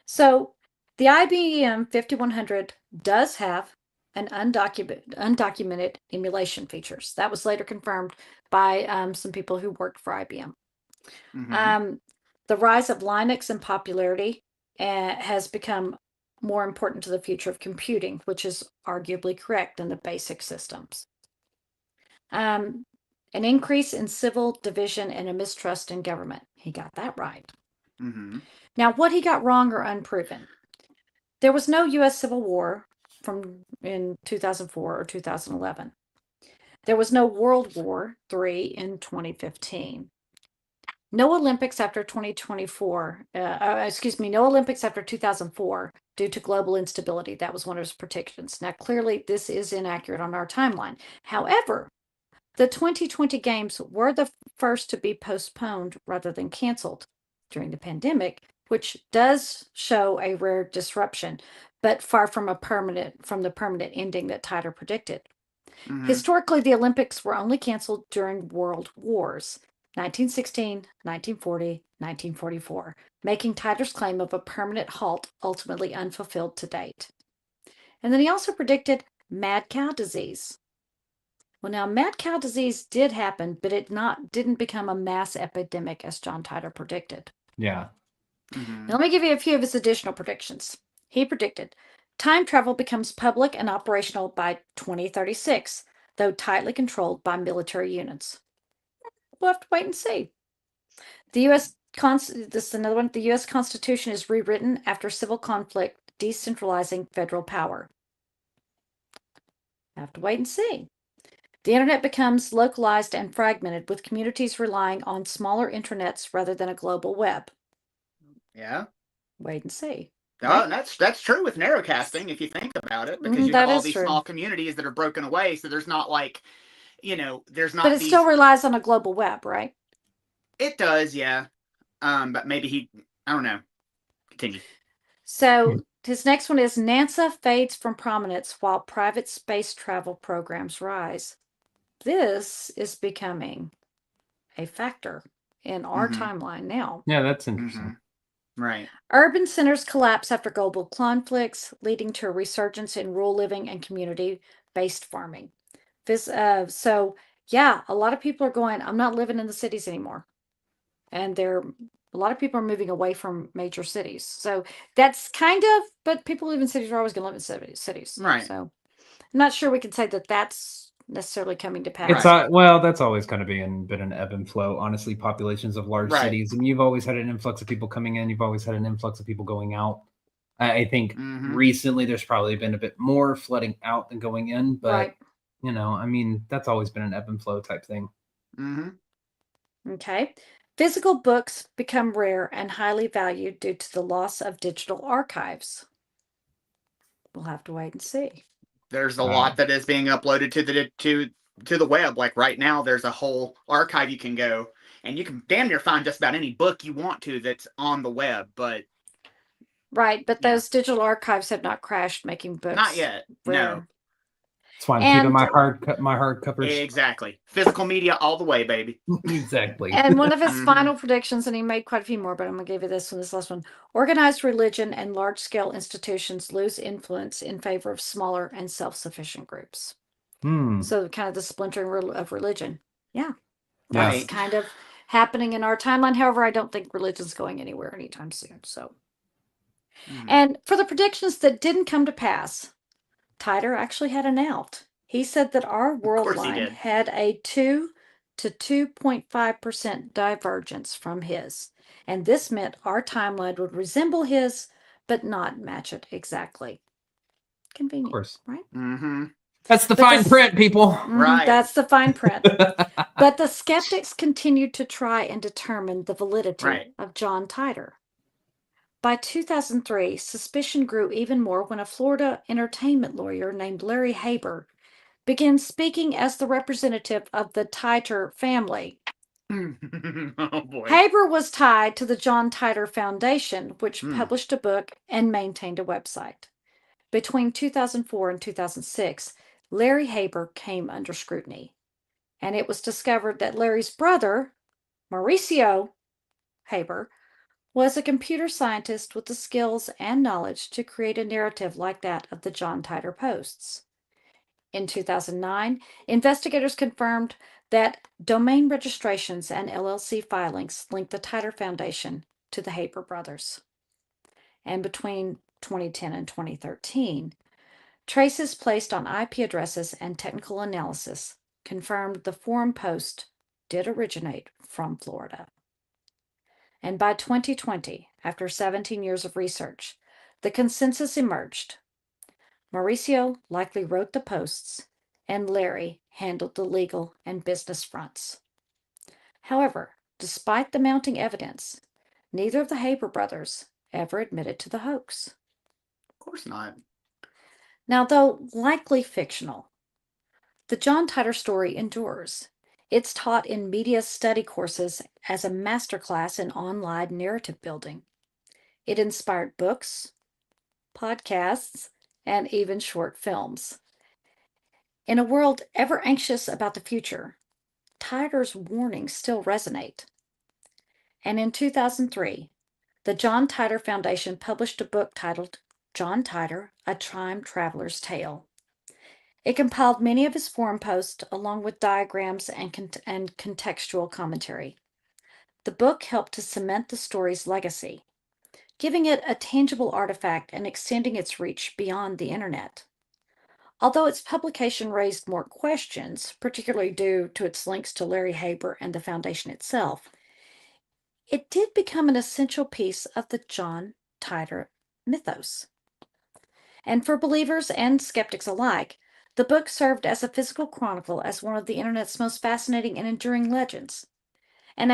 So the IBM 5100 does have an undocumented emulation features. That was later confirmed by some people who worked for IBM. The rise of Linux in popularity has become more important to the future of computing, which is arguably correct in the basic systems. An increase in civil division and a mistrust in government. He got that right. Now, what he got wrong or unproven. There was no U.S. Civil War in 2004 or 2011. There was no World War III in 2015. No Olympics after 2024. No Olympics after 2004 due to global instability. That was one of his predictions. Now, clearly, this is inaccurate on our timeline. However, the 2020 games were the first to be postponed rather than canceled during the pandemic, which does show a rare disruption, but far from the permanent ending that Titor predicted. Historically, the Olympics were only canceled during world wars, 1916, 1940, 1944, making Titor's claim of a permanent halt ultimately unfulfilled to date. And then he also predicted mad cow disease. Well, now, mad cow disease did happen, but it didn't become a mass epidemic as John Titor predicted. Yeah. Now, let me give you a few of his additional predictions. He predicted time travel becomes public and operational by 2036, though tightly controlled by military units. We'll have to wait and see. This is another one. The U.S. Constitution is rewritten after civil conflict, decentralizing federal power. Have to wait and see. The internet becomes localized and fragmented, with communities relying on smaller intranets rather than a global web. Yeah. Wait and see. Right? That's true with narrowcasting if you think about it, because you have all these small communities that are broken away, so there's not like, there's not. But it still relies on a global web, right? It does, yeah. But maybe I don't know. Continue. So his next one is NASA fades from prominence while private space travel programs rise. This is becoming a factor in our timeline now. Yeah, that's interesting. Right. Urban centers collapse after global conflicts, leading to a resurgence in rural living and community-based farming. So, yeah, a lot of people are going, I'm not living in the cities anymore. And a lot of people are moving away from major cities. So that's but people live in cities are always going to live in cities. Right. So I'm not sure we can say that that's necessarily coming to pass. It's well, that's always kind of been an ebb and flow. Honestly, populations of large cities, and you've always had an influx of people coming in. You've always had an influx of people going out. I think recently there's probably been a bit more flooding out than going in, but I mean, that's always been an ebb and flow type thing. Okay. Physical books become rare and highly valued due to the loss of digital archives. We'll have to wait and see. There's a lot that is being uploaded to the web. Like right now, there's a whole archive you can go, and you can damn near find just about any book you want to that's on the web. But those digital archives have not crashed, making books not yet. Rare. No. That's why I'm keeping my hard covers. Exactly. Physical media all the way, baby. Exactly. And one of his final predictions, and he made quite a few more, but I'm going to give you this last one. Organized religion and large-scale institutions lose influence in favor of smaller and self-sufficient groups. So kind of the splintering of religion. Yeah. That's kind of happening in our timeline. However, I don't think religion's going anywhere anytime soon. So, and for the predictions that didn't come to pass, Titor actually had an out. He said that our world line had a 2 to 2.5% divergence from his, and this meant our timeline would resemble his, but not match it exactly. Convenient, of course. Right? That's the fine print, people. Right. That's the fine print. But the skeptics continued to try and determine the validity of John Titor. By 2003, suspicion grew even more when a Florida entertainment lawyer named Larry Haber began speaking as the representative of the Titor family. Oh boy. Haber was tied to the John Titor Foundation, which published a book and maintained a website. Between 2004 and 2006, Larry Haber came under scrutiny, and it was discovered that Larry's brother, Mauricio Haber, was a computer scientist with the skills and knowledge to create a narrative like that of the John Titor posts. In 2009, investigators confirmed that domain registrations and LLC filings linked the Titor Foundation to the Haber brothers. And between 2010 and 2013, traces placed on IP addresses and technical analysis confirmed the forum post did originate from Florida. And by 2020, after 17 years of research, the consensus emerged. Mauricio likely wrote the posts, and Larry handled the legal and business fronts. However, despite the mounting evidence, neither of the Haber brothers ever admitted to the hoax. Of course not. Now, though likely fictional, the John Titor story endures. It's taught in media study courses as a masterclass in online narrative building. It inspired books, podcasts, and even short films. In a world ever anxious about the future, Titor's warnings still resonate. And in 2003, the John Titor Foundation published a book titled John Titor, A Time Traveler's Tale. It compiled many of his forum posts along with diagrams and contextual commentary. The book helped to cement the story's legacy, giving it a tangible artifact and extending its reach beyond the internet. Although its publication raised more questions, particularly due to its links to Larry Haber and the Foundation itself, it did become an essential piece of the John Titor mythos. And for believers and skeptics alike, the book served as a physical chronicle as one of the internet's most fascinating and enduring legends. And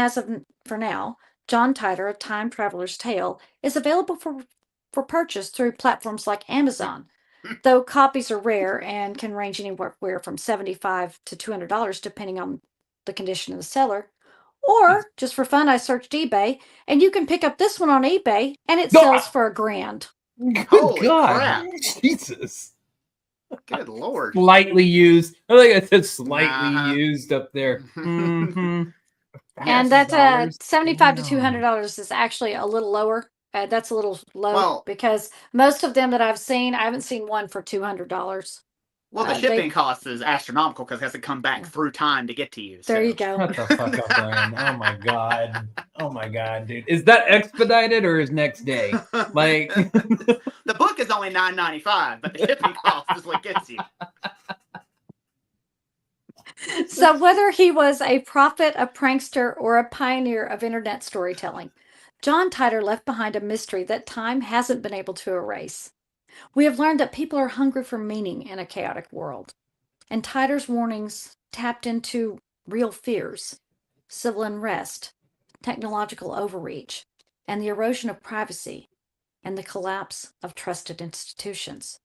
for now, John Titor, A Time Traveler's Tale, is available for for purchase through platforms like Amazon, though copies are rare and can range anywhere from $75 to $200 depending on the condition of the seller. Or, just for fun, I searched eBay, and you can pick up this one on eBay, and it sells for $1,000. Holy crap. Jesus. Good Lord. Slightly used. I think I said slightly used up there. Mm-hmm. And that's $75 to $200 is actually a little lower. That's a little low because most of them that I've seen, I haven't seen one for $200. Well, the shipping cost is astronomical because it has to come back through time to get to you. There you go. Shut the fuck up, Brian. Oh my god. Oh my god, dude. Is that expedited or is next day? Like the book is only $9.95, but the shipping cost is what gets you. So whether he was a prophet, a prankster, or a pioneer of internet storytelling, John Titor left behind a mystery that time hasn't been able to erase. We have learned that people are hungry for meaning in a chaotic world, and Titor's warnings tapped into real fears, civil unrest, technological overreach, and the erosion of privacy, and the collapse of trusted institutions.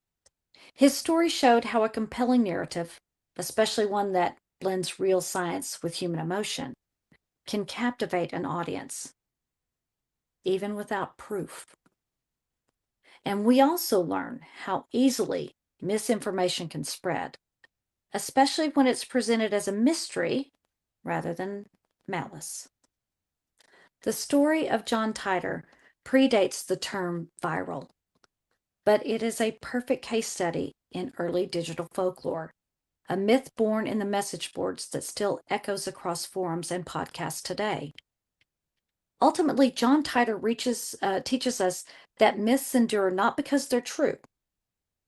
His story showed how a compelling narrative, especially one that blends real science with human emotion, can captivate an audience, even without proof. And we also learn how easily misinformation can spread, especially when it's presented as a mystery rather than malice. The story of John Titor predates the term viral, but it is a perfect case study in early digital folklore, a myth born in the message boards that still echoes across forums and podcasts today. Ultimately, John Titor teaches us that myths endure not because they're true,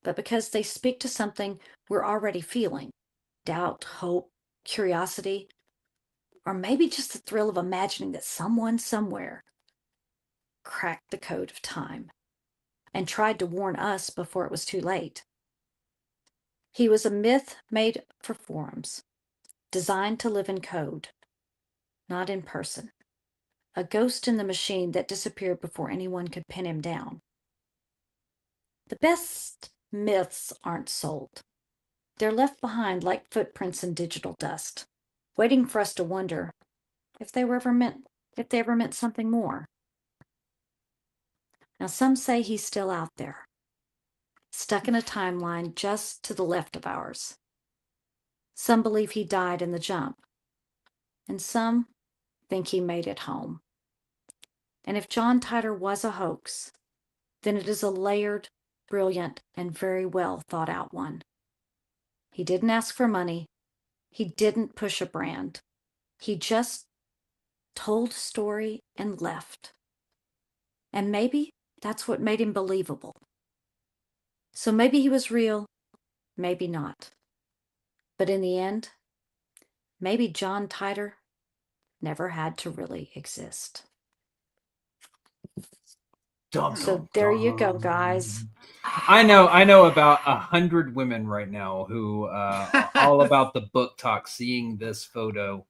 but because they speak to something we're already feeling: doubt, hope, curiosity, or maybe just the thrill of imagining that someone somewhere cracked the code of time and tried to warn us before it was too late. He was a myth made for forums, designed to live in code, not in person. A ghost in the machine that disappeared before anyone could pin him down. The best myths aren't sold. They're left behind like footprints in digital dust, waiting for us to wonder if they ever meant something more. Now, some say he's still out there, stuck in a timeline just to the left of ours. Some believe he died in the jump, and some think he made it home. And if John Titor was a hoax, then it is a layered, brilliant, and very well thought out one. He didn't ask for money. He didn't push a brand. He just told a story and left. And maybe that's what made him believable. So maybe he was real, maybe not. But in the end, maybe John Titor never had to really exist. So there you go, guys. I know about 100 women right now who all about the book talk, seeing this photo,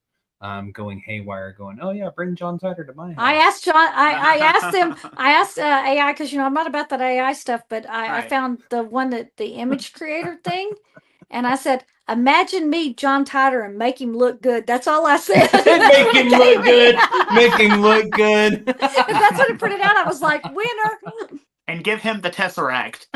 going haywire, going, oh yeah, bring John Titor to my house. I asked John. I asked them. I asked AI because I'm not about that AI stuff, but I found the one that the image creator thing, and I said, imagine me, John Titor, and make him look good. That's all I said. Make him look good. Make him look good. That's what it printed out. I was like, winner. And give him the Tesseract.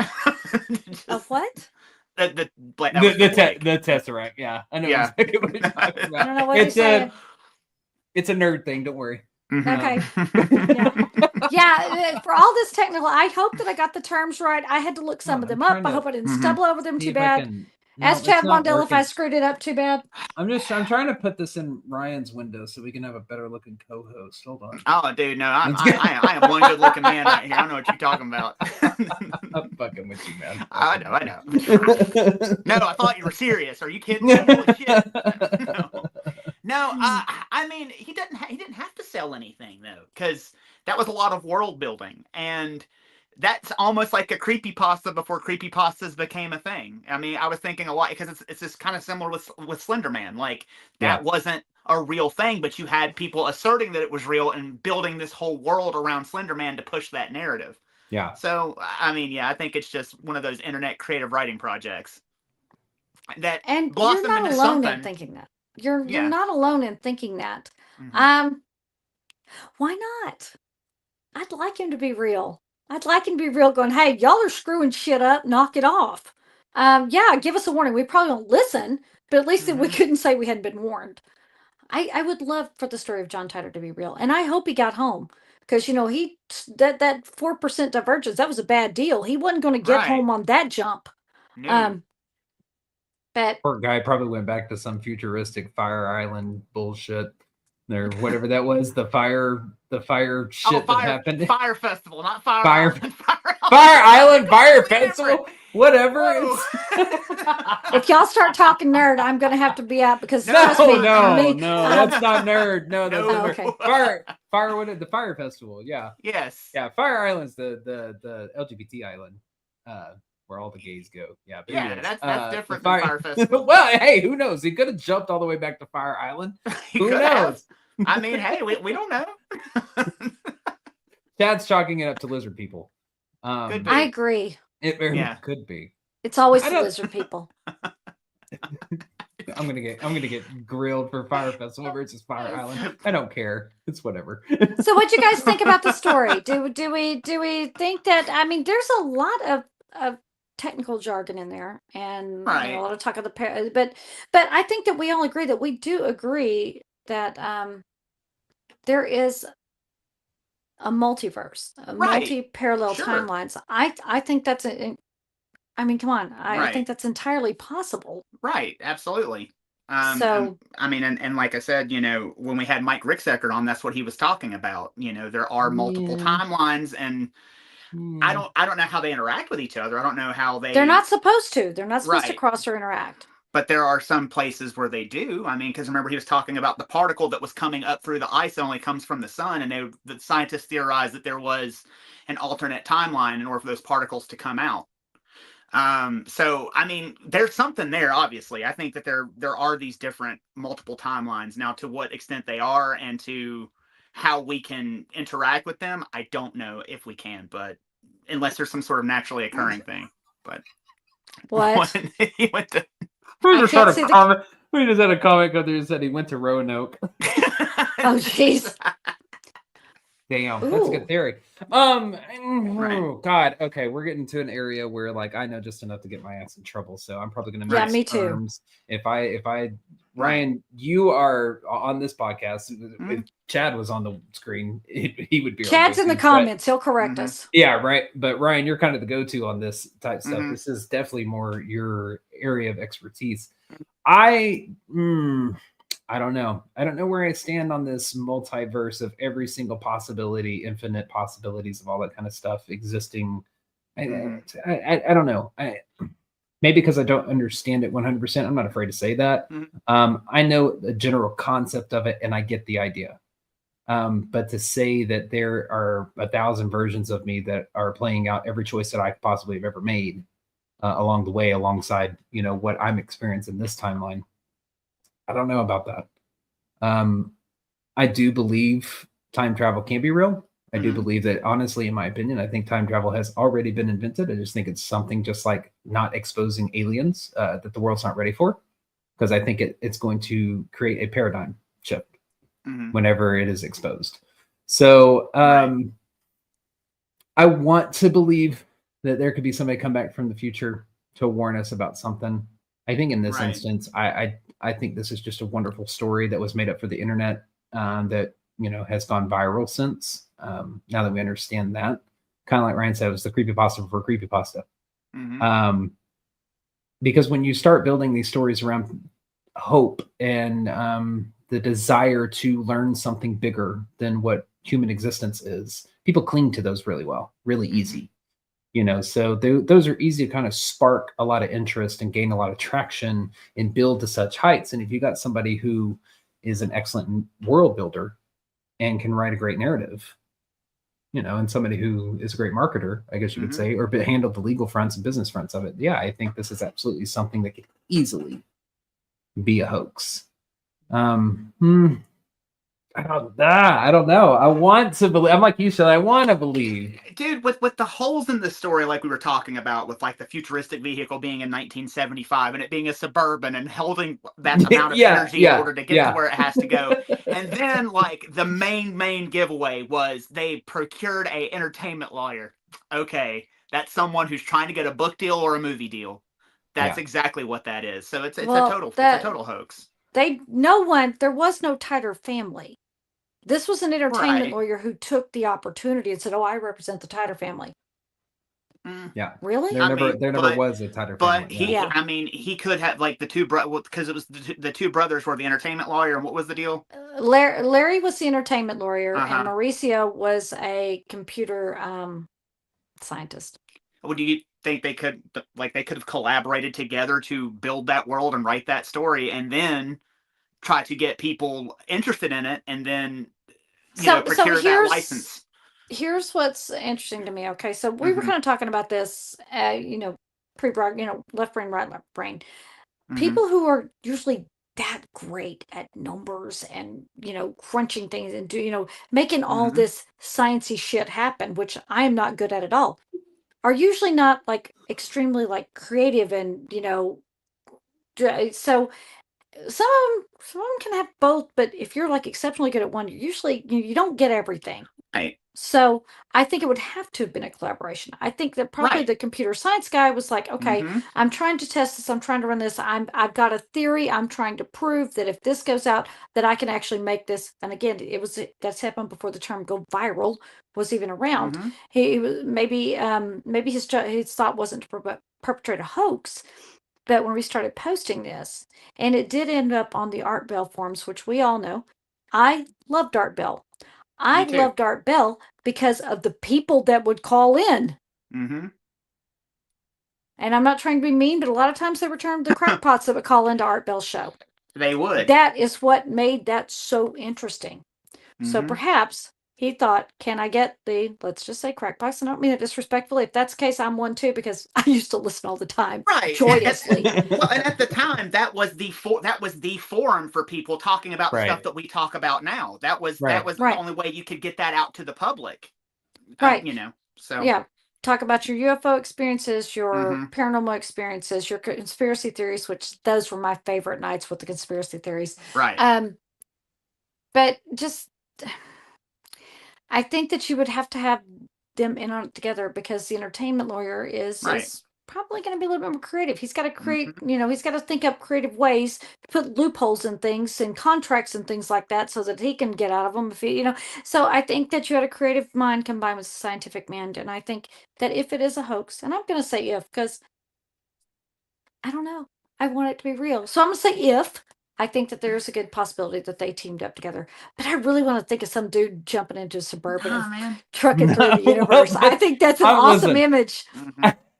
Of what? The Tesseract. Yeah, I know exactly what you're talking about. I don't know what it's a nerd thing. Don't worry. Mm-hmm. Okay. Yeah. For all this technical, I hope that I got the terms right. I had to look some of them up. I hope I didn't stumble over them too bad. Ask Chad Mondell if I screwed it up too bad. I'm trying to put this in Ryan's window so we can have a better looking co-host. Hold on. Oh, dude, no, I am one good looking man right here. I know what you're talking about. I'm fucking with you, man. I know. No, I thought you were serious. Are you kidding me? Holy shit. No, I mean, he didn't have to sell anything though, because that was a lot of world building, and that's almost like a creepypasta before creepypastas became a thing. I mean, I was thinking a lot because it's just kind of similar with Slender Man. Like that wasn't a real thing, but you had people asserting that it was real and building this whole world around Slender Man to push that narrative. Yeah. So, I mean, yeah, I think it's just one of those internet creative writing projects that And you're blossomed not into alone something. in thinking that. You're Yeah. not alone in thinking that. Mm-hmm. Why not? I'd like him to be real. I'd like him to be real, going, hey, y'all are screwing shit up, knock it off. Yeah, give us a warning. We probably don't listen, but at least we couldn't say we hadn't been warned. I would love for the story of John Titor to be real. And I hope he got home. Because, he that 4% divergence, that was a bad deal. He wasn't going to get home on that jump. No. But poor guy probably went back to some futuristic Fire Island bullshit. Or whatever that was, the fire shit that happened. Fire Festival, not Fire Island. Fire Island Fire Festival. Whatever. If y'all start talking nerd, I'm gonna have to be out because no, that's not nerd. No, that's not nerd. Okay. Fire. What? The Fire Festival. Yeah. Yes. Yeah. Fire Island's the LGBT island. Where all the gays go. Yeah, but yeah, that's different than Fire Festival. Well, hey, who knows? He could have jumped all the way back to Fire Island. Who knows? I mean, hey, we don't know. Chad's chalking it up to lizard people. I agree. It very could be. It's always the lizard people. I'm gonna get grilled for Fire Festival versus Fire Island. I don't care. It's whatever. So, what you guys think about the story? Do we think that? I mean, there's a lot of technical jargon in there, and a lot of talk of the but I think that we all agree that we do agree that there is a multiverse, multi-parallel timelines. I think that's I mean, come on. I think that's entirely possible. Right. Absolutely. I mean, and like I said, when we had Mike Ricksecker on, that's what he was talking about. There are multiple timelines, and I don't know how they interact with each other. I don't know how they're not supposed to. They're not supposed to cross or interact. But there are some places where they do. I mean, because remember he was talking about the particle that was coming up through the ice only comes from the sun, and the scientists theorized that there was an alternate timeline in order for those particles to come out. So I mean, there's something there. Obviously, I think that there are these different multiple timelines. Now, to what extent they are and to how we can interact with them, I don't know if we can. But unless there's some sort of naturally occurring thing. But what he went to. We just had a comment go through and said he went to Roanoke. Oh, jeez. Damn, that's a good theory. Oh God. Okay, we're getting to an area where I know just enough to get my ass in trouble, so I'm probably gonna me too. If I Ryan, you are on this podcast. If Chad was on the screen, he would be. Chad's in the comments. He'll correct us. Yeah, right. But Ryan, you're kind of the go-to on this type stuff. This is definitely more your area of expertise. I don't know. I don't know where I stand on this multiverse of every single possibility, infinite possibilities of all that kind of stuff existing. I don't know. Maybe because I don't understand it 100%. I'm not afraid to say that. I know the general concept of it, and I get the idea. But to say that there are 1,000 versions of me that are playing out every choice that I possibly have ever made along the way, alongside what I'm experiencing this timeline, I don't know about that. I do believe time travel can be real. I do believe that, honestly, in my opinion, I think time travel has already been invented. I just think it's something just like not exposing aliens that the world's not ready for, because I think it's going to create a paradigm shift whenever it is exposed. So I want to believe that there could be somebody come back from the future to warn us about something. I think in this instance, I think this is just a wonderful story that was made up for the internet that has gone viral since. Now that we understand that, kind of like Ryan said, it was the creepypasta for creepypasta. Because when you start building these stories around hope and the desire to learn something bigger than what human existence is, people cling to those really well, really easy. So those are easy to kind of spark a lot of interest and gain a lot of traction and build to such heights. And if you got somebody who is an excellent world builder and can write a great narrative, and somebody who is a great marketer, I guess you could say, or handle the legal fronts and business fronts of it. Yeah, I think this is absolutely something that could easily be a hoax. I don't know. I want to believe. I'm like you said. I want to believe, dude. With the holes in the story, like we were talking about, with like the futuristic vehicle being in 1975 and it being a Suburban and holding that amount of energy in order to get to where it has to go, and then like the main giveaway was they procured a entertainment lawyer. Okay, that's someone who's trying to get a book deal or a movie deal. That's exactly what that is. So it's a total hoax. There was no Titor family. This was an entertainment lawyer who took the opportunity and said, "Oh, I represent the Titor family." Yeah, really? There never was a Titor family. But he could have like the two brothers, because it was the two brothers were the entertainment lawyer, and what was the deal? Larry was the entertainment lawyer, and Mauricio was a computer scientist. Well, do you think they could have collaborated together to build that world and write that story, and then try to get people interested in it, and then procure that license? Here's what's interesting to me. Okay, so we were kind of talking about this, pre-broad, left brain, right brain. People who are usually that great at numbers and crunching things and making all this sciencey shit happen, which I am not good at all, are usually not like extremely like creative and so some of them can have both, but if you're like exceptionally good at one, you don't get everything. Right. So I think it would have to have been a collaboration. I think that probably the computer science guy was like, okay, I'm trying to test this. I'm trying to run this. I've got a theory. I'm trying to prove that if this goes out, that I can actually make this. And again, that's happened before the term "go viral" was even around. He was maybe his thought wasn't to perpetrate a hoax. But when we started posting this, and it did end up on the Art Bell forums, which we all know, I loved Art Bell. I loved Art Bell because of the people that would call in. And I'm not trying to be mean, but a lot of times they were termed the crackpots that would call into Art Bell's show. They would. That is what made that so interesting. So perhaps he thought, can I get let's just say crackpots? I don't mean it disrespectfully. If that's the case, I'm one too, because I used to listen all the time. Joyously. Well, and at the time, that was the forum for people talking about the stuff that we talk about now. That was the only way you could get that out to the public. So. Yeah. Talk about your UFO experiences, your paranormal experiences, your conspiracy theories, which those were my favorite nights with the conspiracy theories. Right. But just, I think that you would have to have them in on it together, because the entertainment lawyer is probably going to be a little bit more creative. He's got to create, he's got to think up creative ways to put loopholes in things and contracts and things like that so that he can get out of them. So I think that you had a creative mind combined with a scientific mind. And I think that if it is a hoax, and I'm going to say if, because I don't know, I want it to be real. So I'm going to say if. I think that there's a good possibility that they teamed up together. But I really want to think of some dude jumping into a Suburban and trucking through the universe. I think that's an awesome image.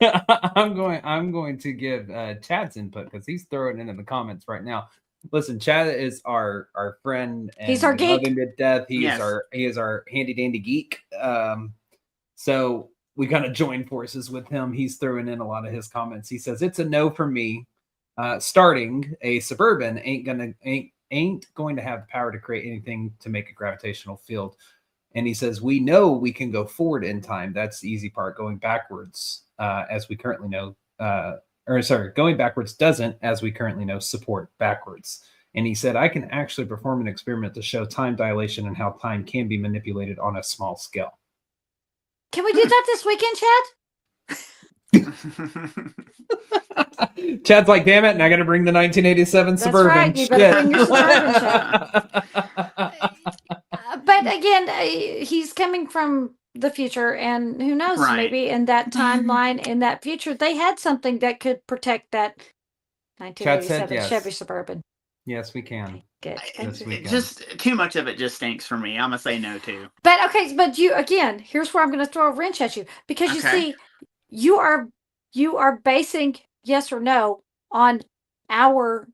I'm going to give Chad's input, because he's throwing it in the comments right now. Listen, Chad is our friend, and he's our geek. Love him to death. He is our handy dandy geek. So we kind of joined forces with him. He's throwing in a lot of his comments. He says it's a no for me. Starting a Suburban ain't going to have the power to create anything to make a gravitational field. And he says, we know we can go forward in time. That's the easy part. Going backwards, as we currently know, going backwards doesn't, as we currently know, support backwards. And he said, I can actually perform an experiment to show time dilation and how time can be manipulated on a small scale. Can we do that this weekend, Chad? Chad's like, damn it, and I got to bring the 1987 Suburban. Right. You better bring your Suburban, Chad. But again, he's coming from the future, and who knows, maybe in that timeline, in that future, they had something that could protect that 1987 Chevy Suburban. Yes, we can. Okay, good. Just too much of it just stinks for me. I'm gonna say no too. But here's where I'm gonna throw a wrench at you, because you see, you are basing yes or no on our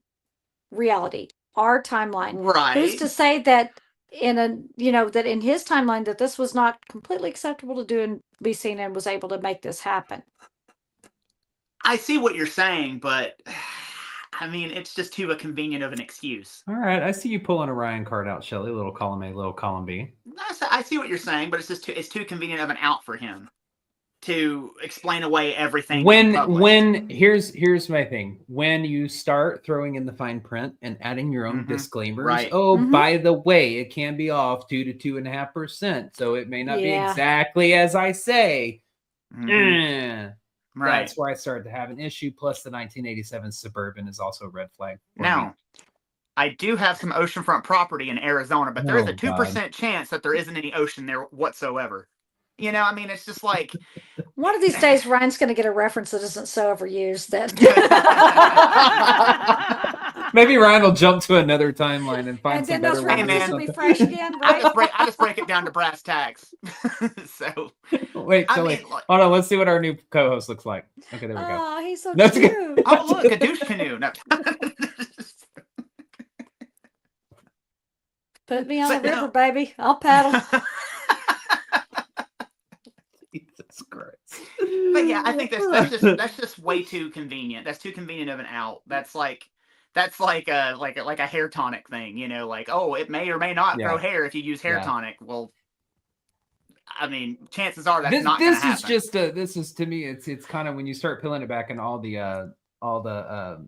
reality, our timeline. Right. Who's to say that that in his timeline that this was not completely acceptable to do and be seen, and was able to make this happen? I see what you're saying, but I mean, it's just too convenient of an excuse. All right, I see you pulling a Ryan card out, Shelley. Little column A, little column B. I see what you're saying, but it's too convenient of an out for him to explain away everything. When here's my thing. When you start throwing in the fine print and adding your own disclaimers, right. By the way, it can be off 2 to 2.5%, so it may not be exactly as I say. Right. That's where I started to have an issue. Plus, the 1987 Suburban is also a red flag. Now, I do have some oceanfront property in Arizona, but there is a 2% chance that there isn't any ocean there whatsoever. You know, I mean, it's just like... One of these days, Ryan's going to get a reference that isn't so overused that... Maybe Ryan will jump to another timeline and find some better ones. And then those references will be fresh again, right? I just break it down to brass tacks. So... Wait, hold on. Let's see what our new co-host looks like. Okay, there we go. Oh, he's so cute. Oh, look, a douche canoe. No. Put me on the river, baby. I'll paddle. Jesus Christ. But yeah, I think that's just way too convenient. That's too convenient of an out. That's like a hair tonic thing, you know, like, oh, it may or may not grow hair if you use hair tonic. Well, I mean, chances are that's not going to happen. This is to me, it's kind of when you start peeling it back and all the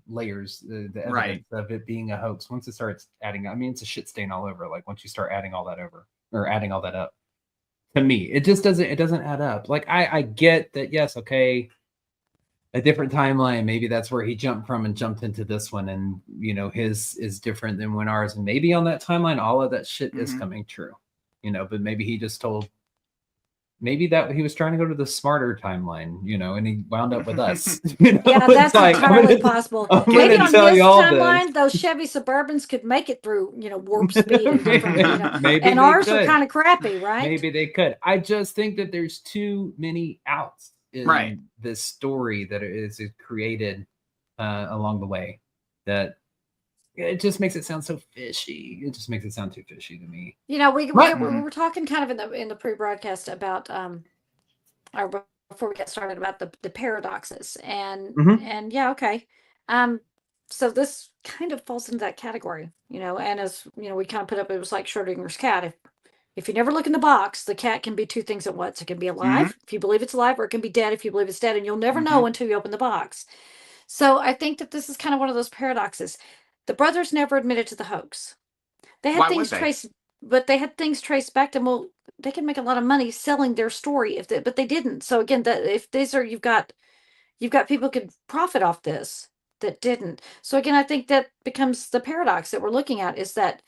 layers, the evidence of it being a hoax. Once it starts adding, I mean, it's a shit stain all over. Like once you start adding all that up, to me, it just doesn't add up. Like I get that, yes, okay, a different timeline. Maybe that's where he jumped from and jumped into this one, and you know, his is different than when ours. And maybe on that timeline, all of that shit is coming true, you know. But maybe he just told. Maybe that he was trying to go to the smarter timeline, you know, and he wound up with us. You know? Yeah, that's entirely possible. Maybe on his timeline, those Chevy Suburbans could make it through, you know, warp speed and different, you know. Maybe and ours are kind of crappy, right? Maybe they could. I just think that there's too many outs in this story that is created along the way that it just makes it sound so fishy. It just makes it sound too fishy to me. You know, we were talking kind of in the pre-broadcast about or before we get started about the paradoxes and yeah, okay. So this kind of falls into that category, you know, and as you know, we kind of put up, it was like Schrodinger's cat. If you never look in the box, the cat can be two things at once. It can be alive if you believe it's alive, or it can be dead if you believe it's dead, and you'll never know until you open the box. So I think that this is kind of one of those paradoxes. The brothers never admitted to the hoax. They had things traced, but they had things traced back to them. Well, they can make a lot of money selling their story but they didn't. So again, if these are you've got people who could profit off this that didn't. So again, I think that becomes the paradox that we're looking at, is that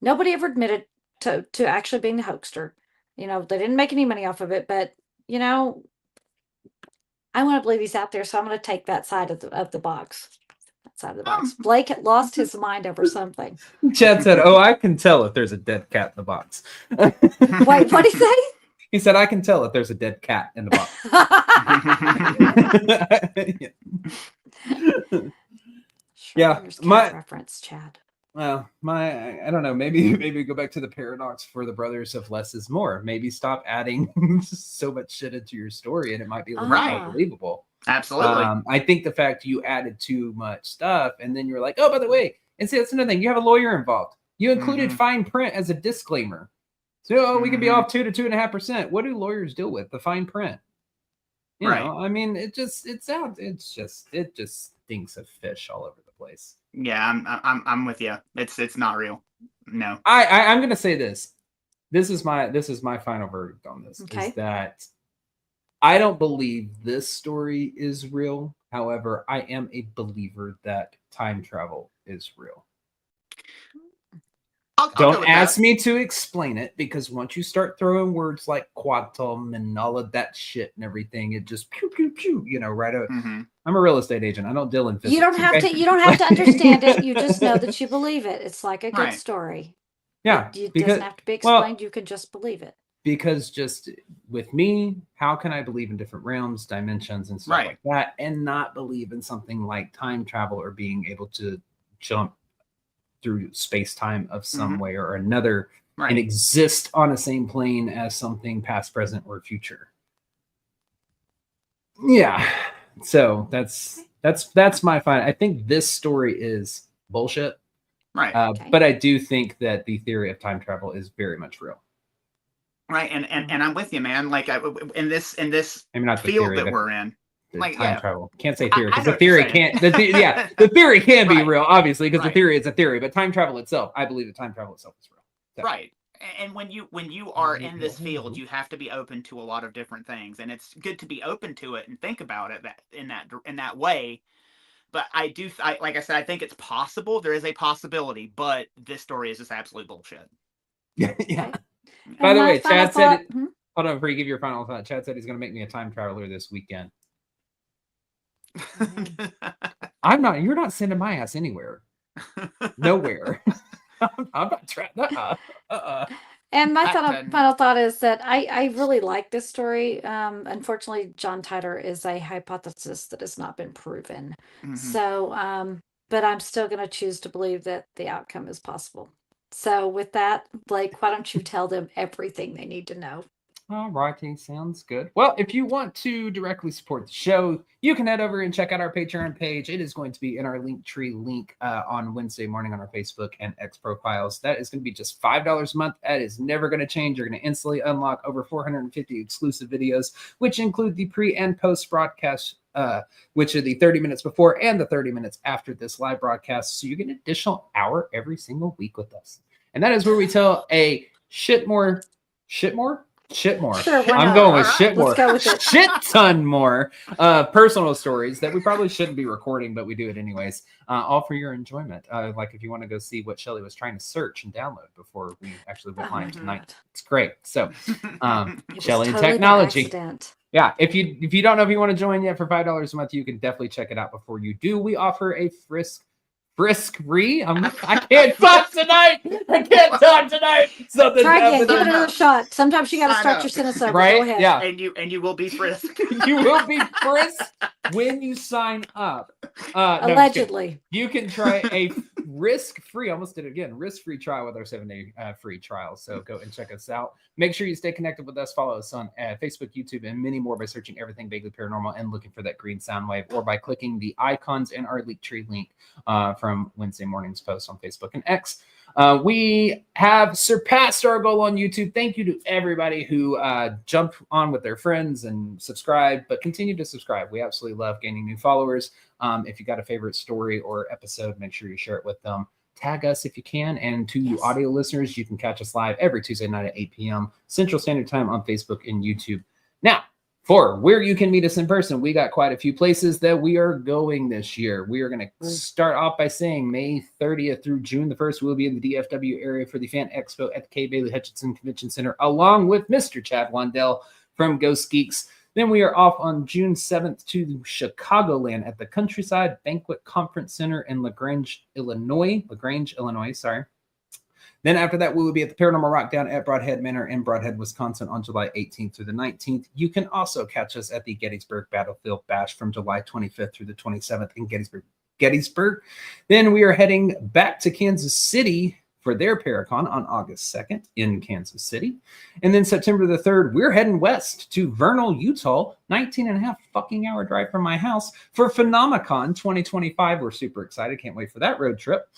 nobody ever admitted to actually being the hoaxer. You know, they didn't make any money off of it, but you know, I want to believe he's out there, so I'm going to take that side of the box. Side of the box. Blake had lost his mind over something. Chad said, "Oh, I can tell if there's a dead cat in the box." Wait, what did he say? He said, "I can tell if there's a dead cat in the box." Yeah, my reference, Chad. Well, I don't know. Maybe go back to the paradox for the brothers of less is more. Maybe stop adding so much shit into your story, and it might be a little more believable. Absolutely. I think the fact you added too much stuff, and then you're like, oh, by the way, and see, that's another thing. You have a lawyer involved. You included fine print as a disclaimer. So we could be off 2 to 2.5%. What do lawyers deal with? The fine print. You know, I mean, it just stinks of fish all over the place. Yeah, I'm with you. It's not real. No. I'm gonna say this. This is my final verdict on this. Okay. Is that I don't believe this story is real. However, I am a believer that time travel is real. Don't ask me to explain it, because once you start throwing words like quantum and all of that shit and everything, it just pew pew pew. You know, right? I'm a real estate agent. I don't deal in physics. You don't have to. You don't have to understand it. You just know that you believe it. It's like a good story. Yeah, it doesn't have to be explained. You can just believe it. Because just with me, how can I believe in different realms, dimensions, and stuff like that, and not believe in something like time travel or being able to jump through space-time of some way or another and exist on the same plane as something past, present, or future? Yeah, So that's my final. I think this story is bullshit. Right. But I do think that the theory of time travel is very much real. Right. And I'm with you, man. Like in this I mean, not the field theory, that we're in. Like time travel. Can't say theory because the theory can't. The theory can be real, obviously, because the theory is a theory. But time travel itself, I believe that time travel itself is real. Definitely. Right. And when you are in this field, you have to be open to a lot of different things, and it's good to be open to it and think about it in that way. But like I said, I think it's possible. There is a possibility, but this story is just absolute bullshit. Yeah. By the way, Chad said, hold on, before you give your final thought, Chad said he's going to make me a time traveler this weekend. You're not sending my ass anywhere. Nowhere. I'm not trying. And my final thought is that I really like this story. Unfortunately, John Titor is a hypothesis that has not been proven. Mm-hmm. So, but I'm still going to choose to believe that the outcome is possible. So with that, Blake, why don't you tell them everything they need to know? All righty, sounds good. Well, if you want to directly support the show, you can head over and check out our Patreon page. It is going to be in our Linktree link on Wednesday morning on our Facebook and X profiles. That is going to be just $5 a month. That is never going to change. You're going to instantly unlock over 450 exclusive videos, which include the pre and post broadcast, which are the 30 minutes before and the 30 minutes after this live broadcast. So you get an additional hour every single week with us. And that is where we tell a shit more. Sure, I'm going with shit more. Let's go with it. Shit ton more personal stories that we probably shouldn't be recording, but we do it anyways. All for your enjoyment. Like if you want to go see what Shelly was trying to search and download before we actually went live tonight. It's great. So Shelly and technology. Yeah, if you don't know if you want to join yet for $5 a month, you can definitely check it out before you do. We offer a frisk-free. I can't talk tonight. Something's Try again. happening. Give it another shot. Sometimes you got to start your sentence over. Right? Go ahead. Yeah. And you will be frisked. You will be frisked when you sign up. Allegedly. You can try a risk-free. Almost did it again. Risk-free trial with our 7-day free trial. So go and check us out. Make sure you stay connected with us. Follow us on Facebook, YouTube, and many more by searching Everything Vaguely Paranormal and looking for that green sound wave, or by clicking the icons in our Linktree link from Wednesday morning's post on Facebook and X. We have surpassed our goal on YouTube. Thank you to everybody who jumped on with their friends and subscribed, but continue to subscribe. We absolutely love gaining new followers. If you got a favorite story or episode, make sure you share it with them. Tag us if you can. And to audio listeners, you can catch us live every Tuesday night at 8 p.m. Central Standard Time on Facebook and YouTube. Now, for where you can meet us in person, we got quite a few places that we are going this year. We are going to start off by saying May 30th through June the 1st, we'll be in the DFW area for the Fan Expo at the K. Bailey Hutchinson Convention Center, along with Mr. Chad Wandell from Ghost Geeks. Then we are off on June 7th to Chicagoland at the Countryside Banquet Conference Center in LaGrange, Illinois. Then after that, we will be at the Paranormal Rockdown at Broadhead Manor in Broadhead, Wisconsin on July 18th through the 19th. You can also catch us at the Gettysburg Battlefield Bash from July 25th through the 27th in Gettysburg. Then we are heading back to Kansas City for their Paracon on August 2nd in Kansas City. And then September the 3rd, we're heading west to Vernal, Utah, 19 and a half fucking hour drive from my house for Phenomicon 2025. We're super excited. Can't wait for that road trip.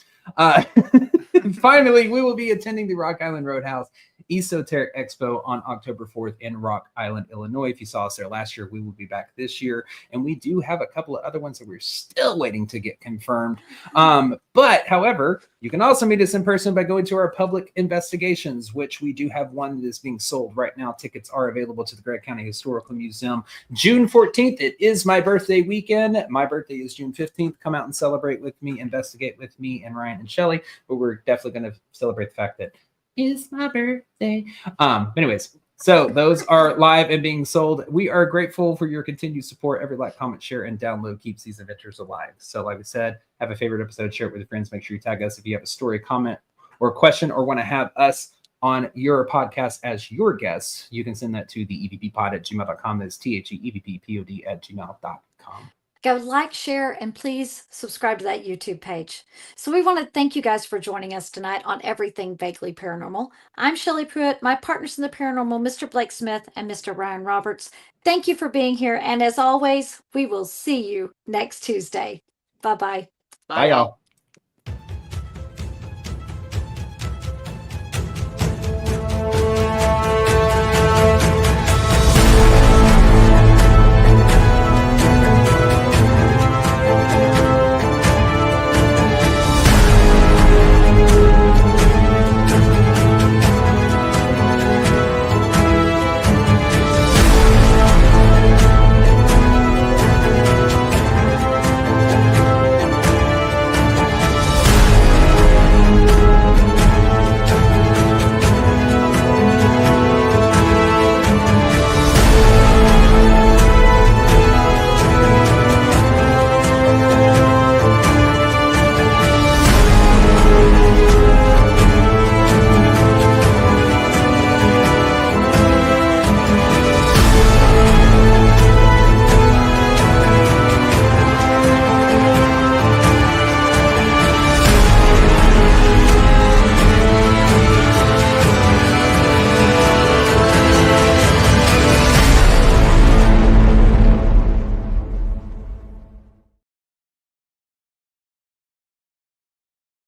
Finally, we will be attending the Rock Island Roadhouse Esoteric Expo on October 4th in Rock Island, Illinois. If you saw us there last year, we will be back this year. And we do have a couple of other ones that we're still waiting to get confirmed. But however, you can also meet us in person by going to our public investigations, which we do have one that is being sold right now. Tickets are available to the Gregg County Historical Museum. June 14th, it is my birthday weekend. My birthday is June 15th. Come out and celebrate with me, investigate with me and Ryan and Shelly. But we're definitely going to celebrate the fact that it's my birthday. Anyways, so those are live and being sold. We are grateful for your continued support. Every like, comment, share, and download keeps these adventures alive. So like we said, have a favorite episode, share it with your friends. Make sure you tag us if you have a story, comment, or question, or want to have us on your podcast as your guests. You can send that to the evppod@gmail.com. That's THEEVPPOD@gmail.com. Go like, share, and please subscribe to that YouTube page. So we want to thank you guys for joining us tonight on Everything Vaguely Paranormal. I'm Shelley Pruitt, my partners in the paranormal, Mr. Blake Smith and Mr. Ryan Roberts. Thank you for being here. And as always, we will see you next Tuesday. Bye-bye. Bye, y'all.